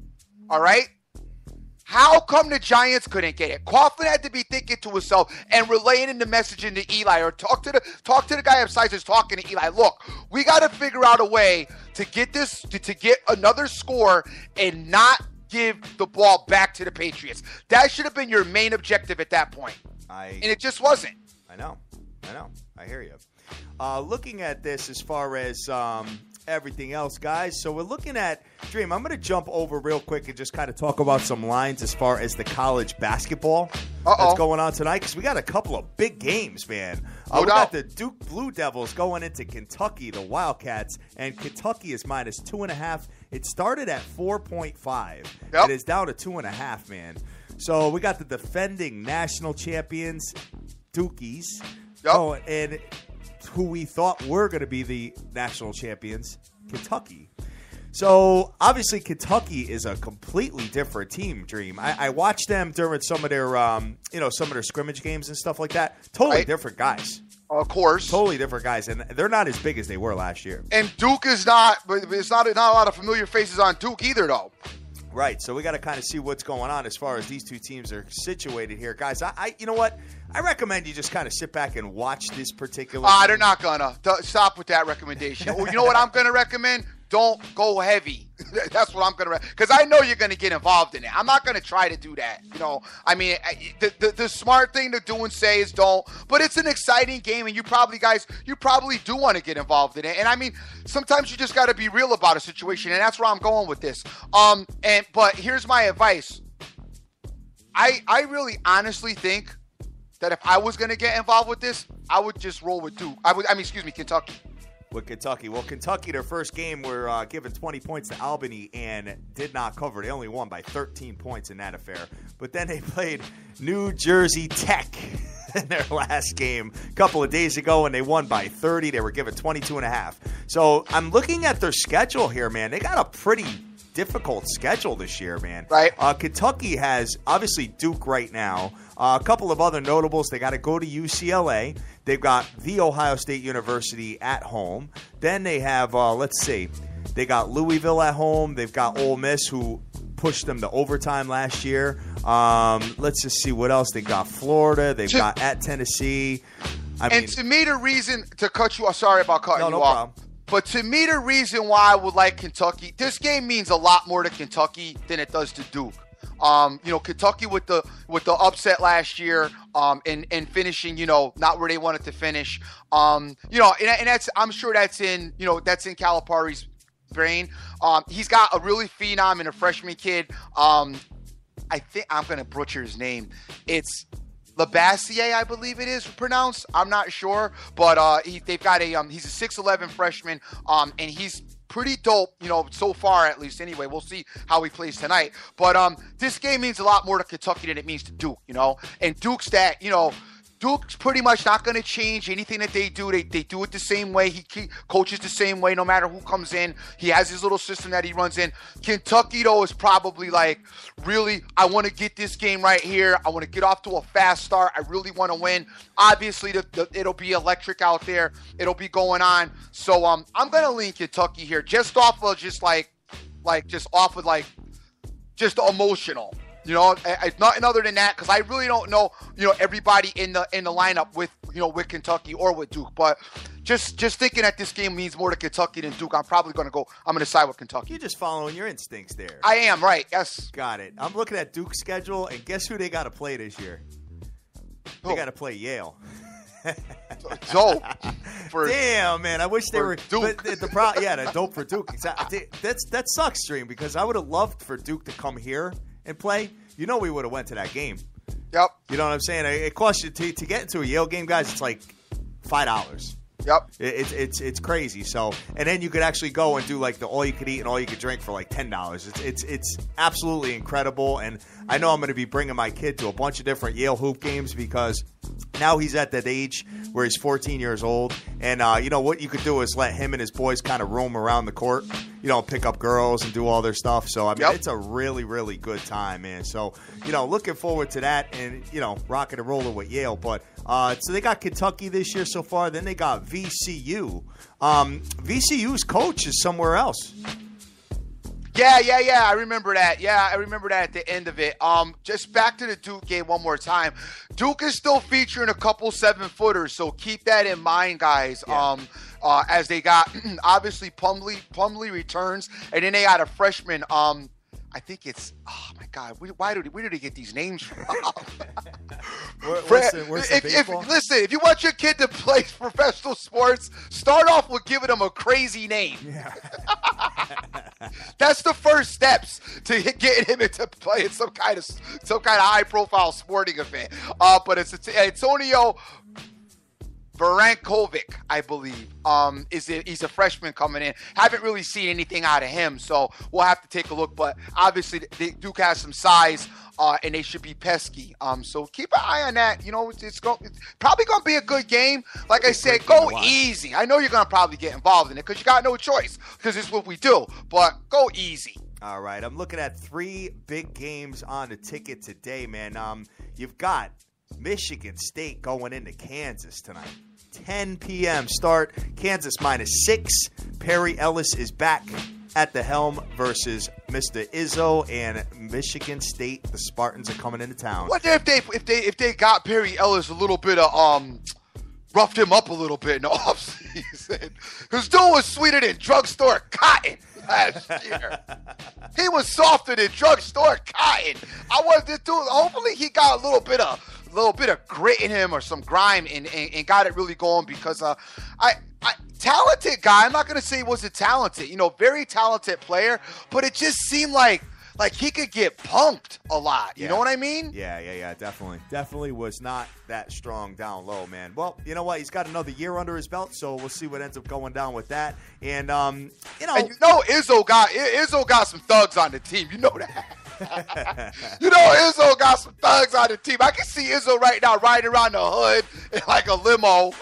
all right? How come the Giants couldn't get it? Coughlin had to be thinking to himself and relaying the message into Eli, or talk to the guy upstairs who's talking to Eli. Look, we got to figure out a way to get this to get another score and not give the ball back to the Patriots. That should have been your main objective at that point. And it just wasn't. I know. I hear you. Looking at this as far as everything else, guys. So we're looking at Dream. I'm going to jump over real quick and just kind of talk about some lines as far as the college basketball that's going on tonight, because we got a couple of big games, man. We got the Duke Blue Devils going into Kentucky, the Wildcats, and Kentucky is minus 2.5. It started at 4.5. It is down to 2.5, man. So we got the defending national champions, Dukies, and who we thought were going to be the national champions, Kentucky. So obviously Kentucky is a completely different team, Dream. I watched them during some of their some of their scrimmage games and stuff like that. Totally different guys. Of course. Totally different guys, and they're not as big as they were last year. And Duke is not, but it's not a lot of familiar faces on Duke either, though. Right, so we got to kind of see what's going on as far as these two teams are situated here. Guys, you know what? I recommend you just kind of sit back and watch this particular game. They're not going to. Stop with that recommendation. You know what I'm going to recommend? Don't go heavy. That's what I'm going to recommend. Because I know you're going to get involved in it. I'm not going to try to do that. The smart thing to do and say is don't. But it's an exciting game, and you probably do want to get involved in it. And, sometimes you just got to be real about a situation, and that's where I'm going with this. But here's my advice. I really honestly think that if I was going to get involved with this, I would just roll with Duke. Kentucky. With Kentucky. Well, Kentucky, their first game, were given 20 points to Albany and did not cover. They only won by 13 points in that affair. But then they played New Jersey Tech in their last game a couple of days ago, and they won by 30. They were given 22.5. So I'm looking at their schedule here, man. They got a pretty difficult schedule this year, man. Right. Kentucky has, obviously, Duke right now. A couple of other notables. They got to go to UCLA. They've got The Ohio State University at home. Then they have, let's see, they got Louisville at home. They've got Ole Miss, who pushed them to overtime last year. Let's just see what else. They got Florida. They've got at Tennessee. To me, the reason to cut you off, sorry about cutting you off. Problem. But to me, the reason why I would like Kentucky, this game means a lot more to Kentucky than it does to Duke. Kentucky with the upset last year, and finishing, not where they wanted to finish. And that's, I'm sure that's in Calipari's brain. He's got a really phenom and a freshman kid. I think I'm going to butcher his name. It's Labassiere, I believe it is pronounced. I'm not sure, but they've got he's a 6'11" freshman, and he's pretty dope, so far at least. Anyway, we'll see how he plays tonight. But this game means a lot more to Kentucky than it means to Duke, And Duke's that, Duke's pretty much not going to change anything that they do. They do it the same way. He coaches the same way no matter who comes in. He has his little system that he runs in. Kentucky, though, is probably like, really, I want to get this game right here. I want to get off to a fast start. I really want to win. Obviously, it'll be electric out there. It'll be going on. So I'm going to lean Kentucky here just off of just emotional. Nothing other than that, because I really don't know, everybody in the lineup with Kentucky or with Duke. But just thinking that this game means more to Kentucky than Duke, I'm going to side with Kentucky. You're just following your instincts there. I am, right, yes. Got it. I'm looking at Duke's schedule, and guess who they got to play this year? They got to play Yale. Dope. Damn, man. I wish they were Duke. The dope for Duke. Exactly. That sucks, Stream, because I would have loved for Duke to come here and play. We would have went to that game. Yep. You know what I'm saying? It costs you to get into a Yale game, guys. It's like $5. Yep. It's crazy. So, and then you could actually go and do like the all you could eat and all you could drink for like $10. It's absolutely incredible. And I know I'm going to be bringing my kid to a bunch of different Yale hoop games because now he's at that age where he's 14 years old. And what you could do is let him and his boys kind of roam around the court, pick up girls and do all their stuff. So, It's a really, really good time, man. So, looking forward to that and, rocking and rolling with Yale. But so they got Kentucky this year so far. Then they got VCU. VCU's coach is somewhere else. Yeah. I remember that. Yeah, I remember that at the end of it. Just back to the Duke game one more time. Duke is still featuring a couple 7-footers, so keep that in mind, guys. Yeah. As they got, obviously, Plumlee returns, and then they got a freshman, I think it's, oh my God, where did he get these names from? If you want your kid to play professional sports, start off with giving him a crazy name. Yeah. That's the first steps to getting him into playing some kind of high profile sporting event. But it's Antonio Varankovic, I believe, he's a freshman coming in. Haven't really seen anything out of him, so we'll have to take a look. But obviously, Duke has some size, and they should be pesky. So keep an eye on that. It's probably going to be a good game. Like I said, go easy. I know you're going to probably get involved in it because you got no choice because it's what we do. But go easy. All right, I'm looking at 3 big games on the ticket today, man. You've got Michigan State going into Kansas tonight. 10 p.m. start. Kansas -6. Perry Ellis is back at the helm versus Mr. Izzo and Michigan State. The Spartans are coming into town. What if they got Perry Ellis a little bit of roughed him up a little bit in the offseason? Because dude was sweeter than drugstore cotton last year. He was softer than drugstore cotton. Hopefully he got a little bit of grit in him or some grime and got it really going because talented guy. I'm not going to say he wasn't talented, very talented player, but it just seemed like he could get pumped a lot. You know what I mean? Yeah. Definitely was not that strong down low, man. Well, you know what? He's got another year under his belt, so we'll see what ends up going down with that. And, and Izzo got some thugs on the team. You know that. Izzo got some thugs on the team. I can see Izzo right now riding around the hood in like a limo,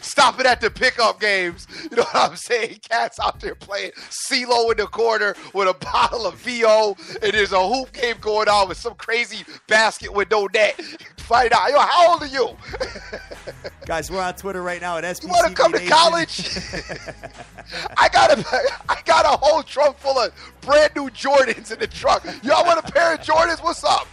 stopping at the pickup games. You know what I'm saying? Cats out there playing CeeLo in the corner with a bottle of VO, and there's a hoop game going on with some crazy basket with no net. Find out. How old are you? Guys, we're on Twitter right now at SBTV. You want to come to college? I got a whole trunk full of brand new Jordans in the trunk. Y'all want a pair of Jordans? What's up?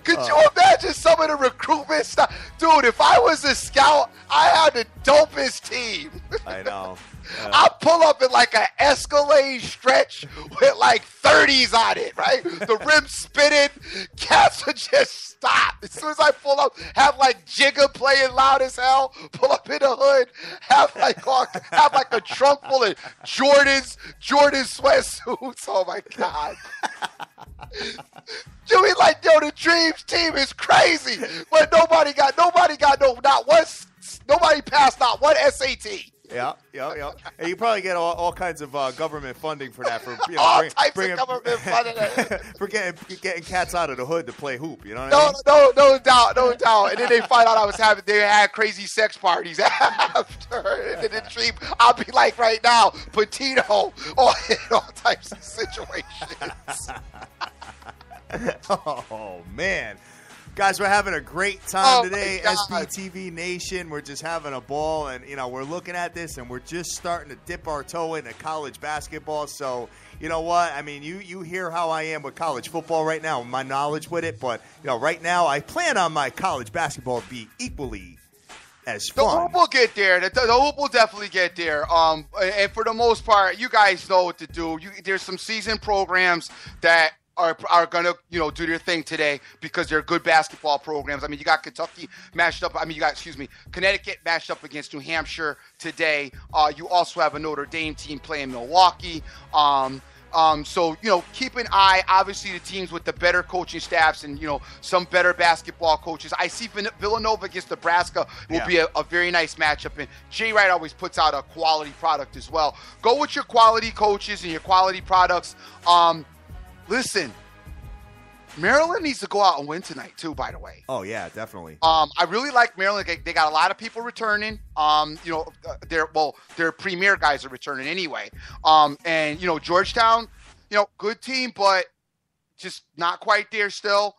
Could you imagine some of the recruitment stuff? Dude, if I was a scout, I had the dopest team. I know. I pull up in like an Escalade stretch with like 30s on it, right? The rim spinning, cats would just stop. As soon as I pull up, have like Jigga playing loud as hell, pull up in the hood, have like a trunk full of Jordan sweatsuits. Oh my God. You mean like, the Dreams team is crazy, but nobody passed not one SAT. Yeah. And you probably get all kinds of government funding for that. For all types of government funding. For getting cats out of the hood to play hoop. You know what I mean? No doubt. And then they find out they had crazy sex parties after. And then the Dream, I'll be like right now, Patino, in all types of situations. Oh, man. Guys, we're having a great time today, SBTV Nation. We're just having a ball, and, we're looking at this, and we're just starting to dip our toe into college basketball. So, you know what? I mean, you hear how I am with college football right now, my knowledge with it. But, right now, I plan on my college basketball to be equally as fun. The hoop will get there. The hoop will definitely get there. And for the most part, you guys know what to do. There's some season programs that are going to, do their thing today because they're good basketball programs. I mean, you got Connecticut matched up against New Hampshire today. You also have a Notre Dame team playing Milwaukee. So, keep an eye. Obviously, the teams with the better coaching staffs and, some better basketball coaches. I see Villanova against Nebraska will be a very nice matchup. And Jay Wright always puts out a quality product as well. Go with your quality coaches and your quality products. Listen, Maryland needs to go out and win tonight, too, by the way. Oh, yeah, definitely. I really like Maryland. They got a lot of people returning. Their premier guys are returning anyway. And, Georgetown, good team, but just not quite there still.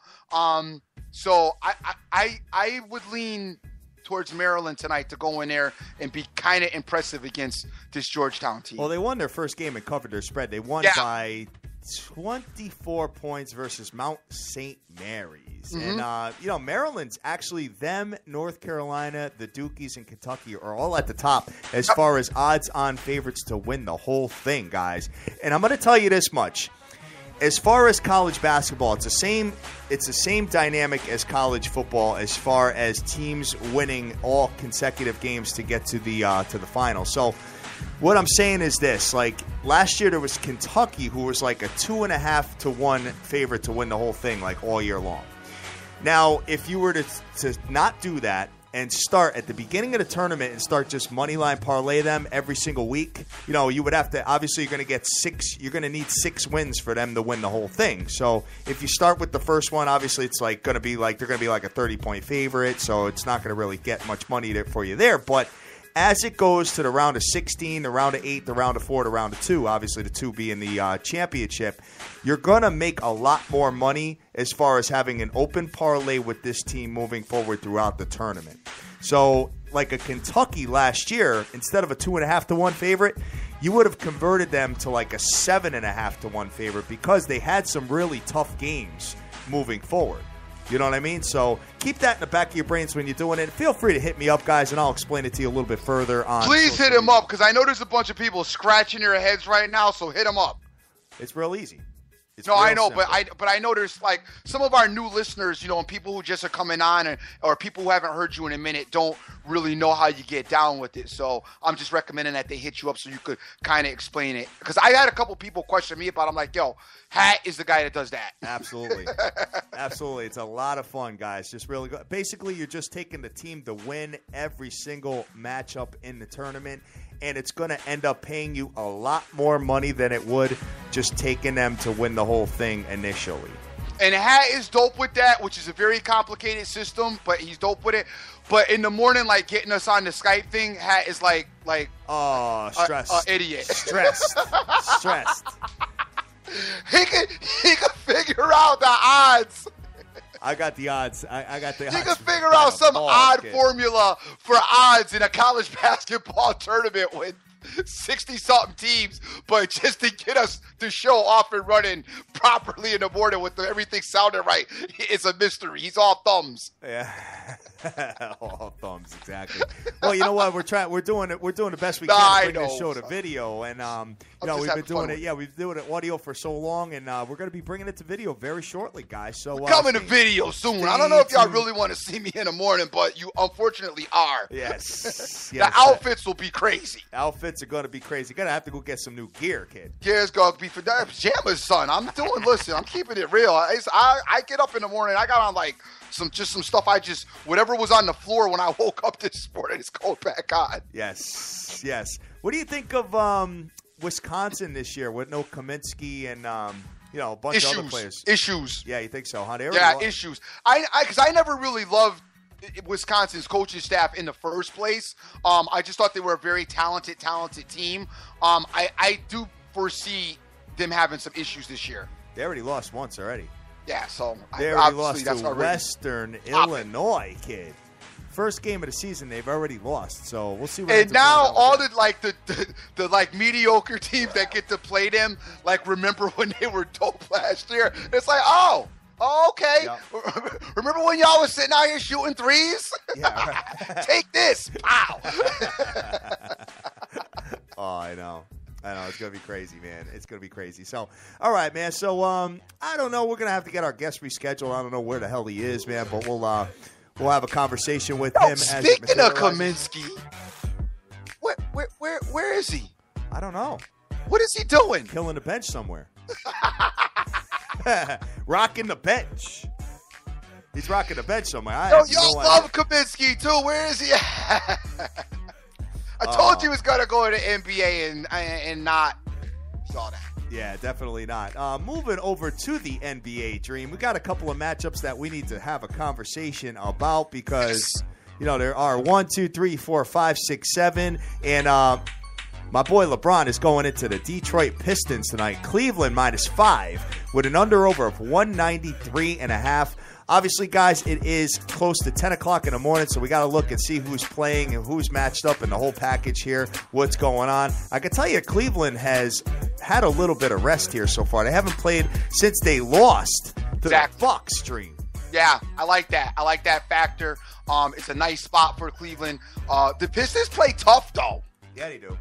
So I would lean towards Maryland tonight to go in there and be kind of impressive against this Georgetown team. Well, they won their first game and covered their spread. They won by 24 points versus Mount St. Mary's. Mm-hmm. And, Maryland's actually them, North Carolina, the Dukies, and Kentucky are all at the top as far as odds-on favorites to win the whole thing, guys. And I'm going to tell you this much. As far as college basketball, it's the same dynamic as college football as far as teams winning all consecutive games to get to the final. So what I'm saying is this, like last year there was Kentucky who was like a 2.5 to 1 favorite to win the whole thing like all year long. Now, if you were to not do that and start at the beginning of the tournament and start just money line parlay them every single week, you would have to, obviously you're going to need 6 wins for them to win the whole thing. So if you start with the first one, obviously it's they're going to be like a 30-point favorite, so it's not going to really get much money for you there. But as it goes to the round of 16, the round of 8, the round of 4, the round of 2, obviously the 2 being the championship, you're going to make a lot more money as far as having an open parlay with this team moving forward throughout the tournament. So like a Kentucky last year, instead of a 2.5 to 1 favorite, you would have converted them to like a 7.5 to 1 favorite because they had some really tough games moving forward. You know what I mean? So keep that in the back of your brains when you're doing it. Feel free to hit me up, guys, and I'll explain it to you a little bit further on. Please hit him up because I know there's a bunch of people scratching their heads right now, so hit him up. It's real easy. No, I know, simple. but I know there's like some of our new listeners, and people who just are coming on, or people who haven't heard you in a minute don't really know how you get down with it. So I'm just recommending that they hit you up so you could kind of explain it. Because I had a couple people question me about it. I'm like, yo, Hat is the guy that does that. Absolutely. Absolutely. It's a lot of fun, guys. Just really good. Basically, you're just taking the team to win every single matchup in the tournament, and it's going to end up paying you a lot more money than it would just taking them to win the whole thing initially. And Hat is dope with that, which is a very complicated system, but he's dope with it. But in the morning, like getting us on the Skype thing, Hat is like stressed. Idiot. Stressed. He can figure out the odds. I got the odds. I got the odds. You can figure out some odd formula for odds in a college basketball tournament with 60-something teams, but just to get us the show off and running properly in the morning with everything sounding right, it's a mystery. He's all thumbs. Yeah, all thumbs, exactly. Well, you know what? We're doing the best we can to bring this show to video, and we've been doing it. Yeah, we've been doing it audio for so long, and we're going to be bringing it to video very shortly, guys. So coming to video soon. I don't know if y'all really want to see me in the morning, but you unfortunately are. Yes. The outfits will be crazy. Outfits are going to be crazy. You're going to have to go get some new gear, kid. Gear's going to be for that pajamas, son. I'm keeping it real. I get up in the morning. I got on like some stuff. Whatever was on the floor when I woke up this morning is going back on. Yes. What do you think of Wisconsin this year with no Kaminsky and a bunch of other players? Issues. Yeah, you think so, huh? Issues. Because I never really loved Wisconsin's coaching staff in the first place. I just thought they were a very talented team. I do foresee them having some issues this year. They already lost once already. Yeah, so they already lost to Western Illinois, kid. First game of the season, they've already lost. So we'll see. And now all the mediocre teams that get to play them, like remember when they were dope last year? It's like, oh, okay. Yep. Remember when y'all was sitting out here shooting threes? Yeah, right. Take this. Pow. Oh, I know. It's going to be crazy, man. It's going to be crazy. So, all right, man. So, I don't know. We're going to have to get our guest rescheduled. I don't know where the hell he is, man, but we'll have a conversation with him. Speaking of Kaminsky, where is he? I don't know. What is he doing? Killing the bench somewhere. Rocking the bench. He's rocking the bench somewhere. Y'all love Kaminsky, too. Where is he at? I told you he was going to go to the NBA and not saw that. Yeah, definitely not. Moving over to the NBA, Dream, we got a couple of matchups that we need to have a conversation about because, there are 1, 2, 3, 4, 5, 6, 7. And my boy LeBron is going into the Detroit Pistons tonight. Cleveland -5 with an under-over of 193.5. Obviously, guys, it is close to 10 o'clock in the morning, so we got to look and see who's playing and who's matched up and the whole package here, what's going on. I can tell you Cleveland has had a little bit of rest here so far. They haven't played since they lost to the Bucks, Dream. Yeah, I like that. I like that factor. It's a nice spot for Cleveland. The Pistons play tough, though. Yeah, they do.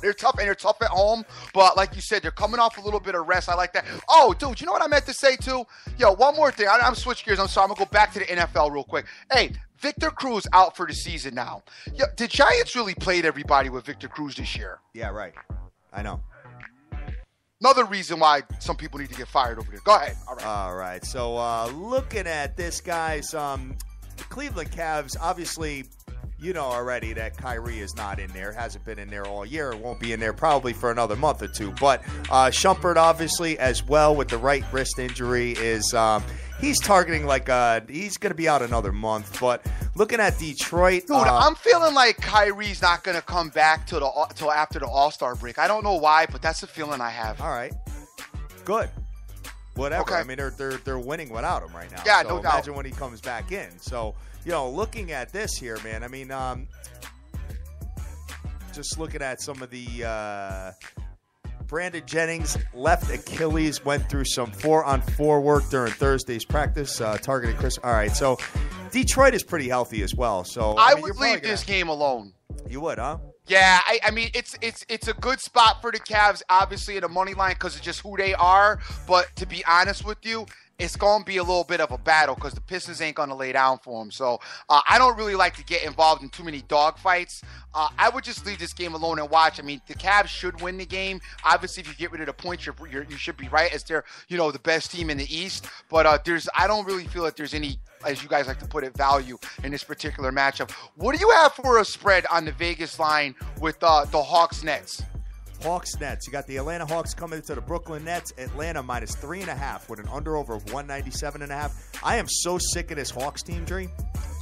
They're tough, and they're tough at home. But like you said, they're coming off a little bit of rest. I like that. Oh, dude, you know what I meant to say, too? Yo, one more thing. I'm switch gears. I'm sorry. I'm going to go back to the NFL real quick. Hey, Victor Cruz out for the season now. Yo, the Giants really played everybody with Victor Cruz this year. Yeah, right. I know. Another reason why some people need to get fired over there. Go ahead. All right. So looking at this, guys, the Cleveland Cavs, obviously, you know already that Kyrie is not in there, hasn't been in there all year, won't be in there probably for another month or two. But Shumpert, obviously, as well with the right wrist injury, is he's targeting he's going to be out another month. But looking at Detroit, dude, I'm feeling like Kyrie's not going to come back till after the All-Star break. I don't know why, but that's the feeling I have. All right, good. Whatever. Okay. I mean, they're winning without him right now. Yeah, so no doubt. Imagine when he comes back in. So, looking at this here, man, I mean, just looking at some of the Brandon Jennings, left Achilles, went through some 4-on-4 work during Thursday's practice, targeting Chris. All right, so Detroit is pretty healthy as well. So I would leave this game alone. You would, huh? Yeah, I mean, it's a good spot for the Cavs, obviously, in the money line because of just who they are. But to be honest with you, it's going to be a little bit of a battle because the Pistons ain't going to lay down for them. So I don't really like to get involved in too many dogfights. I would just leave this game alone and watch. I mean, the Cavs should win the game. Obviously, if you get rid of the points, you should be right as they're, the best team in the East. But I don't really feel that there's any, as you guys like to put it, value in this particular matchup. What do you have for a spread on the Vegas line with the Hawks Nets? Hawks Nets. You got the Atlanta Hawks coming into the Brooklyn Nets. Atlanta minus 3.5 with an under-over of 197.5. I am so sick of this Hawks team, Dre.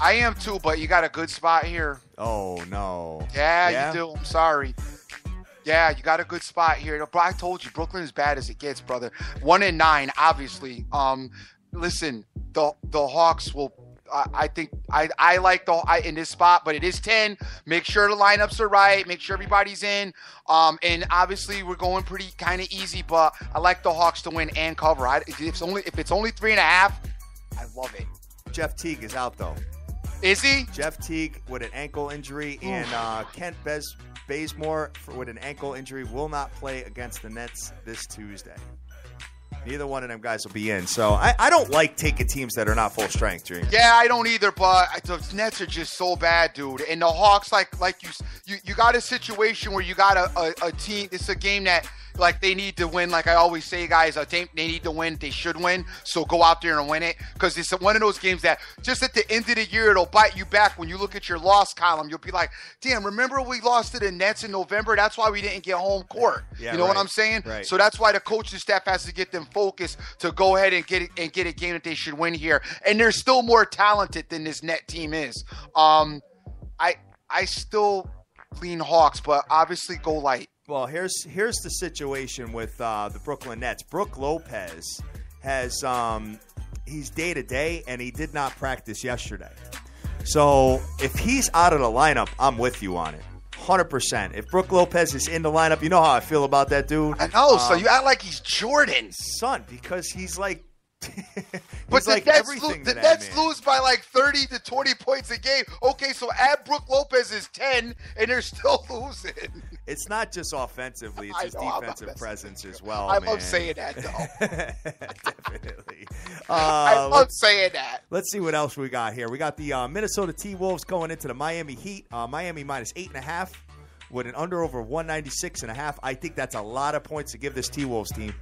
I am too, but you got a good spot here. Oh, no. Yeah, you do. I'm sorry. Yeah, you got a good spot here. I told you, Brooklyn is bad as it gets, brother. 1-9, obviously. Listen, the Hawks will. I think I like in this spot, but it is 10. Make sure the lineups are right. Make sure everybody's in. And obviously we're going pretty kind of easy, but I like the Hawks to win and cover. If it's only 3.5, I love it. Jeff Teague is out though. Is he? Jeff Teague with an ankle injury, and Kent Bazemore with an ankle injury will not play against the Nets this Tuesday. Neither one of them guys will be in. So I don't like taking teams that are not full strength, Dream. Yeah, I don't either, but the Nets are just so bad, dude. And the Hawks, like you got a situation where you got a team. It's a game that, like, they need to win. Like I always say, guys, they need to win. They should win. So go out there and win it, because it's one of those games that just at the end of the year, it'll bite you back. When you look at your loss column, you'll be like, damn, remember we lost to the Nets in November? That's why we didn't get home court. Yeah, you know what I'm saying? Right. So that's why the coaching staff has to get them focused to go ahead and get a game that they should win here. And they're still more talented than this Net team is. I still lean Hawks, but obviously go light. Well, here's the situation with the Brooklyn Nets. Brook Lopez has he's day-to-day, and he did not practice yesterday. So if he's out of the lineup, I'm with you on it. 100%. If Brook Lopez is in the lineup, you know how I feel about that dude. I know. So you act like he's Jordan. Son, because he's like but the like Nets lose by like 30 to 20 points a game. Okay, so add Brook Lopez is 10, and they're still losing. It's not just offensively; it's his defensive presence as well. I love saying that, though. Definitely. I love saying that. Let's see what else we got here. We got the Minnesota T-Wolves going into the Miami Heat. Miami minus 8.5 with an under over 196.5. I think that's a lot of points to give this T-Wolves team.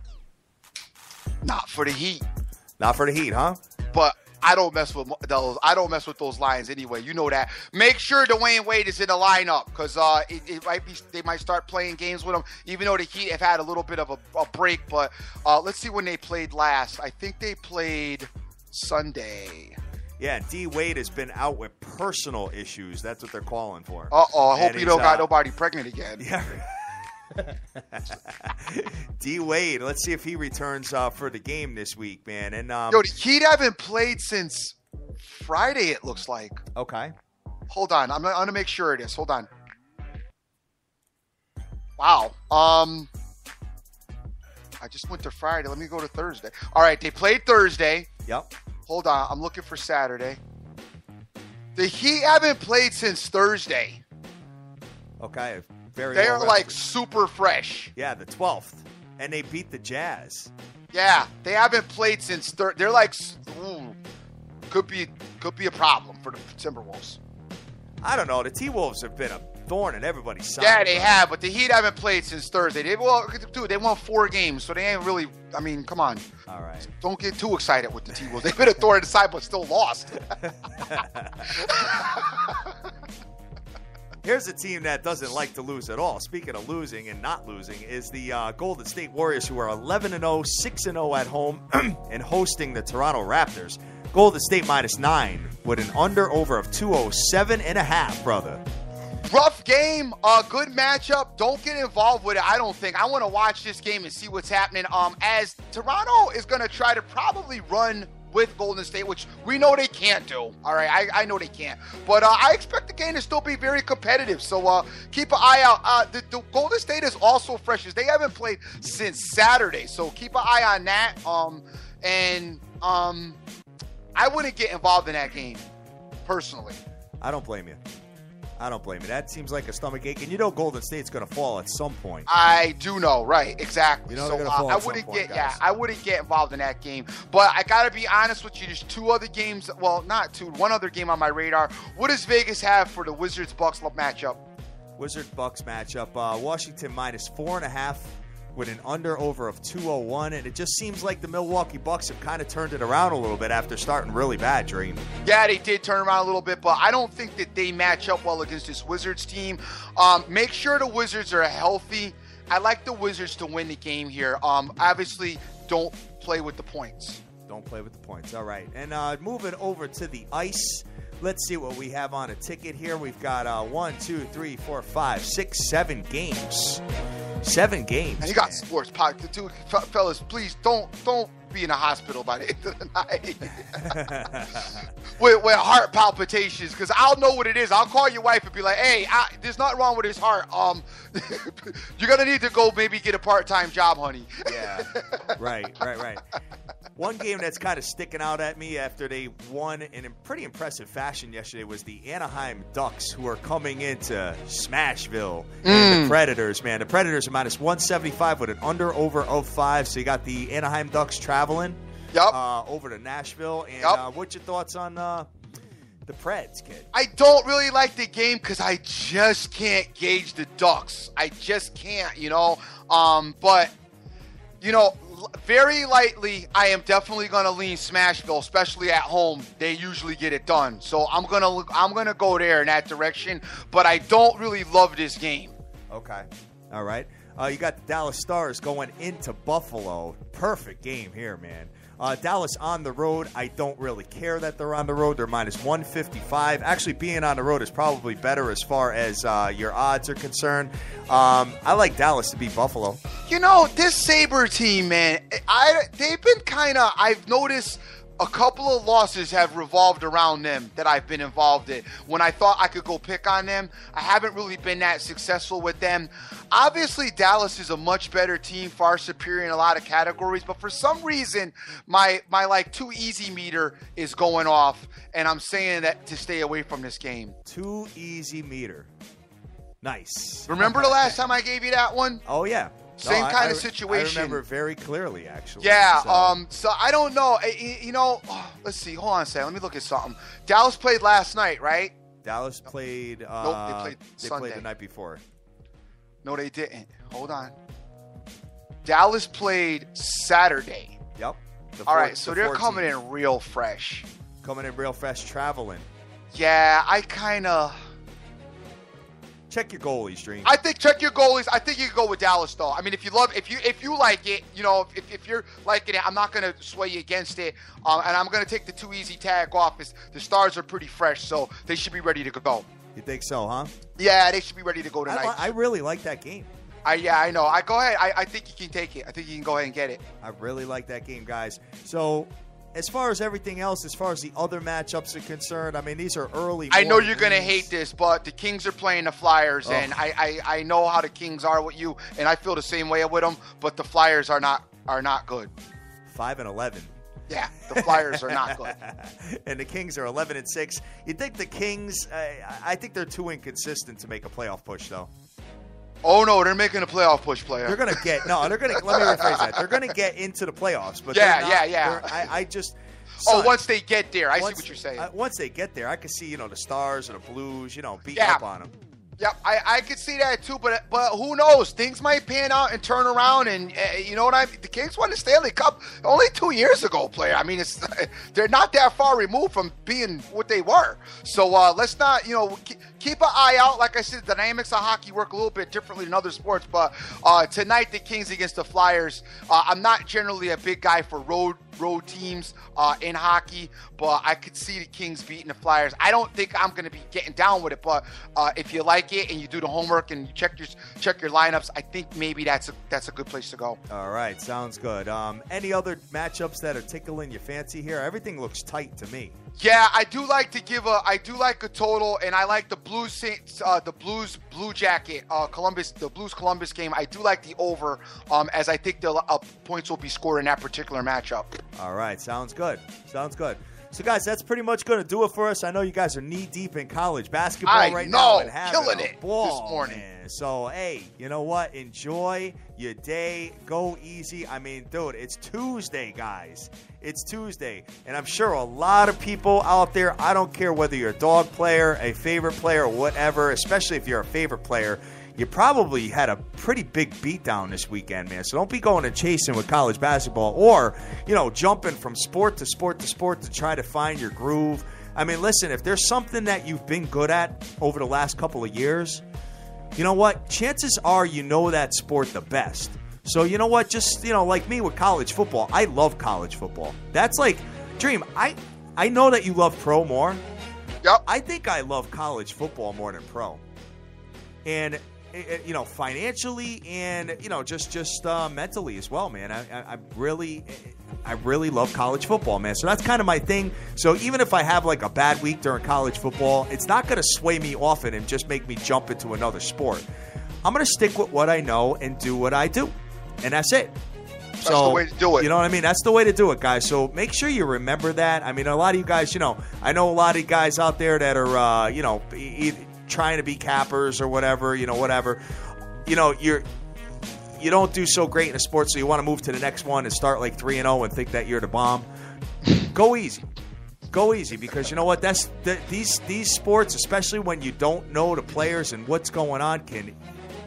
Not for the Heat. Not for the Heat, huh? But I don't mess with those. I don't mess with those lines anyway. You know that. Make sure Dwayne Wade is in the lineup, because it might be they might start playing games with him. Even though the Heat have had a little bit of a break, but let's see when they played last. I think they played Sunday. Yeah, D Wade has been out with personal issues. That's what they're calling for. I hope you don't got nobody pregnant again. Yeah. D Wade, let's see if he returns for the game this week, man. And the Heat haven't played since Friday, it looks like. Okay. Hold on, I'm gonna make sure it is. Hold on. Wow. I just went to Friday. Let me go to Thursday. All right, they played Thursday. Yep. Hold on, I'm looking for Saturday. The Heat haven't played since Thursday. Okay. They're like super fresh. Yeah, the 12th. And they beat the Jazz. Yeah, they haven't played since they're like could be a problem for the Timberwolves. I don't know. The T-Wolves have been a thorn in everybody's side. Yeah, they have, but the Heat haven't played since Thursday. They won 4 games, so they ain't really. I mean, come on. All right. Don't get too excited with the T-Wolves. They've been a thorn in the side, but still lost. Here's a team that doesn't like to lose at all. Speaking of losing and not losing, is the Golden State Warriors, who are 11-0, 6-0 at home, and hosting the Toronto Raptors. Golden State minus 9 with an under-over of 207.5, brother. Rough game, good matchup. Don't get involved with it, I don't think. I want to watch this game and see what's happening. As Toronto is going to try to probably run with Golden State, which we know they can't do. All right, I know they can't. But I expect the game to still be very competitive. So keep an eye out. The Golden State is also fresh. They haven't played since Saturday. So keep an eye on that. I wouldn't get involved in that game, personally. I don't blame you. I don't blame you. That seems like a stomach ache, and you know Golden State's going to fall at some point. I do know, right? Exactly. You know so they're gonna fall I at some wouldn't point, get, guys. I wouldn't get involved in that game. But I gotta be honest with you. There's two other games. Well, not two. One other game on my radar. What does Vegas have for the Wizards-Bucks matchup? Wizards-Bucks matchup. Washington minus 4.5 with an under-over of 201, and it just seems like the Milwaukee Bucks have kind of turned it around a little bit after starting really bad, Dream. Yeah, they did turn around a little bit, but I don't think that they match up well against this Wizards team. Make sure the Wizards are healthy. I like the Wizards to win the game here. Obviously, don't play with the points. Don't play with the points. All right. And moving over to the ice, let's see what we have on a ticket here. We've got 1, 2, 3, 4, 5, 6, 7 games. 7 games. And you got sports podcast too, fellas. Please don't be in a hospital by the end of the night with heart palpitations, because I'll know what it is. I'll call your wife and be like, "Hey, there's nothing wrong with his heart. You're gonna need to go maybe get a part-time job, honey." Yeah. Right. One game that's kind of sticking out at me after they won in a pretty impressive fashion yesterday was the Anaheim Ducks, who are coming into Smashville. And the Predators, man. The Predators are minus 175 with an under-over of 5. So you got the Anaheim Ducks traveling over to Nashville. And what's your thoughts on the Preds, kid? I don't really like the game because I just can't gauge the Ducks. I just can't, but, very lightly, I am definitely going to lean Smashville, especially at home. They usually get it done. So I'm gonna go there in that direction, but I don't really love this game. Okay. All right. You got the Dallas Stars going into Buffalo. Perfect game here, man. Dallas on the road. I don't really care that they're on the road. They're minus 155. Actually, being on the road is probably better as far as your odds are concerned. I like Dallas to beat Buffalo. This Sabre team, man, they've been I've noticed a couple of losses have revolved around them that I've been involved in. When I thought I could go pick on them, I haven't really been that successful with them. Obviously, Dallas is a much better team, far superior in a lot of categories, but for some reason, my too easy meter is going off, and I'm saying that to stay away from this game. Too easy meter. Nice. Remember the last time I gave you that one? Oh, yeah. Same kind of situation. I remember very clearly, actually. Yeah, so I don't know. Let's see. Hold on a second. Let me look at something. Dallas played last night, right? Dallas played... nope, they played Sunday. Played the night before. No, they didn't. Hold on. Dallas played Saturday. Yep. All right, so they're coming in real fresh. Coming in real fresh, traveling. Yeah, I kind of... Check your goalies, Dream. I think check your goalies. I think you can go with Dallas, though. I mean, if you like it, if you're liking it, I'm not going to sway you against it. And I'm going to take the too easy tag off. The Stars are pretty fresh, so they should be ready to go. You think so, huh? Yeah, they should be ready to go tonight. I really like that game. I know. I go ahead. I think you can take it. I think you can go ahead and get it. I really like that game, guys. So, as far as everything else, as far as the other matchups are concerned, I mean, these are early. I know you're going to hate this, but the Kings are playing the Flyers, and I know how the Kings are with you, and I feel the same way with them, but the Flyers are not good. 5-11. Yeah, the Flyers are not good. And the Kings are 11-6. You think the Kings, I think they're too inconsistent to make a playoff push, though. Oh, no, they're making a playoff push, player. They're going to get, let me rephrase that. They're going to get into the playoffs. But yeah. I just... once they get there. I see what you're saying. Once they get there, I can see, the Stars or the Blues, beating up on them. Yep, I could see that too, but who knows? Things might pan out and turn around, and you know what I mean? The Kings won the Stanley Cup only 2 years ago, player. I mean, they're not that far removed from being what they were. So let's not, keep an eye out. Like I said, the dynamics of hockey work a little bit differently than other sports, but tonight the Kings against the Flyers. I'm not generally a big guy for road teams in hockey, but I could see the Kings beating the Flyers. I don't think I'm going to be getting down with it, but if you like it and you do the homework and you check your lineups, I think maybe that's a good place to go. All right, sounds good. Any other matchups that are tickling your fancy here? Everything looks tight to me. Yeah, I do like a total, and I like the Blues Blue Jacket the Blues Columbus game. I do like the over, as I think the points will be scored in that particular matchup. All right, sounds good. So, guys, that's pretty much going to do it for us. I know you guys are knee-deep in college basketball right now. And killing it ball, this morning. Man. So, hey, you know what? Enjoy your day. Go easy. I mean, dude, it's Tuesday, guys. It's Tuesday. And I'm sure a lot of people out there, I don't care whether you're a dog player, a favorite player, or whatever, especially if you're a favorite player, you probably had a pretty big beatdown this weekend, man. So don't be going and chasing with college basketball or, jumping from sport to sport to sport to try to find your groove. I mean, listen, if there's something that you've been good at over the last couple of years, you know what? Chances are you know that sport the best. So you know what? Just, like me with college football, I love college football. That's like, Dream, I know that you love pro more. Yep. I think I love college football more than pro. And financially and just mentally as well, man. I really love college football, man. So that's kind of my thing. So even if I have like a bad week during college football, it's not going to sway me off it and just make me jump into another sport. I'm going to stick with what I know and do what I do, and that's it. That's the way to do it. You know what I mean? That's the way to do it, guys. So make sure you remember that. I mean, a lot of you guys, I know a lot of guys out there that are, trying to be cappers or whatever, whatever. You don't do so great in a sport, so you want to move to the next one and start like 3-0 and think that you're the bomb. Go easy. Go easy, because you know what? These sports, especially when you don't know the players and what's going on, can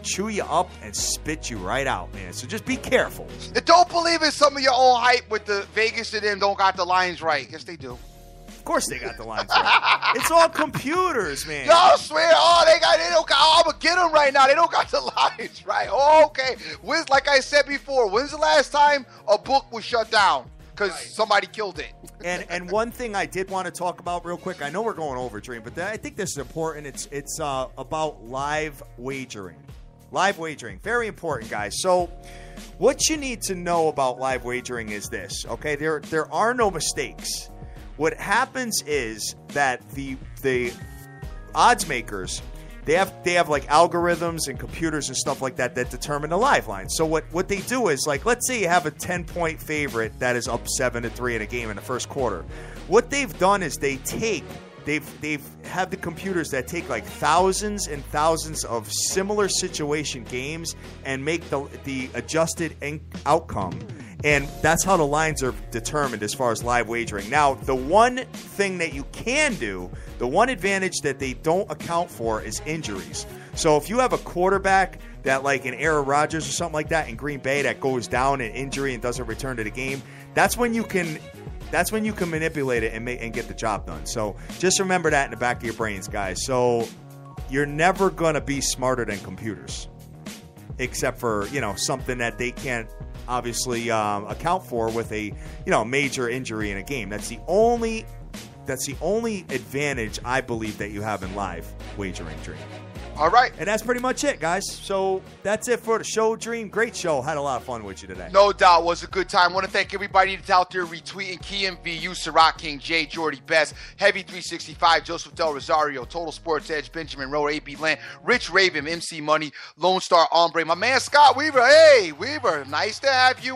chew you up and spit you right out, man. So just be careful. And don't believe in some of your own hype with the Vegas and them don't got the lines right. Yes, they do. Of course they got the lines right. It's all computers, man. Y'all swear, they don't got, I'm going to get them right now. They don't got the lines right. Oh, okay. Like I said before, when's the last time a book was shut down because somebody killed it? And one thing I did want to talk about real quick, I know we're going over, Dream, but I think this is important. It's about live wagering. Live wagering, very important, guys. So what you need to know about live wagering is this, okay? There are no mistakes. What happens is that the odds makers, they have like algorithms and computers and stuff like that determine the live line. So what they do is, like, let's say you have a 10-point favorite that is up 7-3 in a game in the first quarter. What they've done is they've had the computers that take like thousands and thousands of similar situation games and make the adjusted outcome. And that's how the lines are determined as far as live wagering. Now, the one thing that you can do, the one advantage that they don't account for is injuries. So if you have a quarterback that, like an Aaron Rodgers or something like that in Green Bay, that goes down in injury and doesn't return to the game, that's when you can manipulate it and get the job done. So just remember that in the back of your brains, guys. So you're never going to be smarter than computers, except for, something that they can't obviously account for with a major injury in a game. That's the only advantage I believe that you have in live wagering, Dream. All right. And that's pretty much it, guys. So that's it for the show, Dream. Great show. Had a lot of fun with you today. No doubt. Was a good time. Want to thank everybody that's out there retweeting. KMVU, Ciroc King, Jay, Jordy Best, Heavy 365, Joseph Del Rosario, Total Sports Edge, Benjamin Rowe, AB Land, Rich Raven, MC Money, Lone Star Ombre, my man Scott Weaver. Hey, Weaver, nice to have you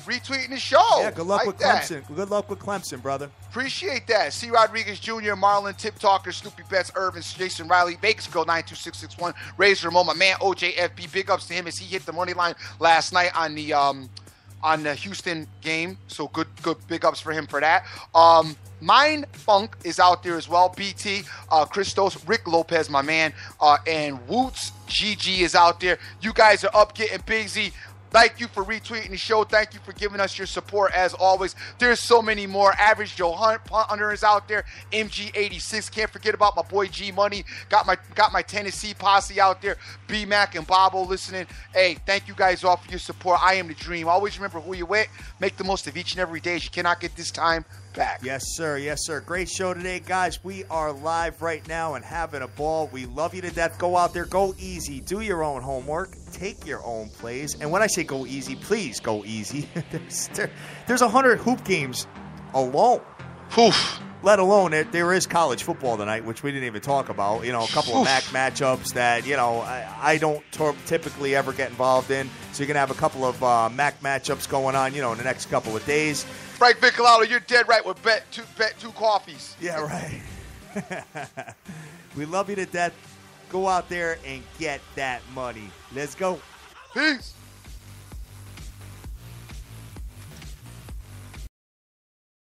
retweeting the show. Yeah, good luck with Clemson. Good luck with Clemson, brother. Appreciate that. C. Rodriguez Jr., Marlon, Tip Talker, Snoopy Betts, Irvin, Jason Riley, Vegas Girl 92661, Razor Ramon, my man OJFB. Big ups to him as he hit the money line last night on the Houston game. So good big ups for him for that. Mind Funk is out there as well. BT, Christos, Rick Lopez, my man, and Woots GG is out there. You guys are up getting busy. Thank you for retweeting the show. Thank you for giving us your support as always. There's so many more. Average Joe Hunter is out there. MG86. Can't forget about my boy G Money. Got my Tennessee posse out there. B Mac and Bobo listening. Hey, thank you guys all for your support. I am the Dream. Always remember who you're with. Make the most of each and every day, as you cannot get this time back. Yes, sir. Yes, sir. Great show today, guys. We are live right now and having a ball. We love you to death. Go out there. Go easy. Do your own homework. Take your own plays. And when I say go easy, please go easy. There's 100 hoop games alone. Poof. let alone there is college football tonight, which we didn't even talk about. A couple of MAC matchups that, I don't typically ever get involved in. So you're going to have a couple of MAC matchups going on, in the next couple of days. Frank Vicalano, you're dead right with bet two coffees. Yeah, right. We love you to death. Go out there and get that money. Let's go. Peace.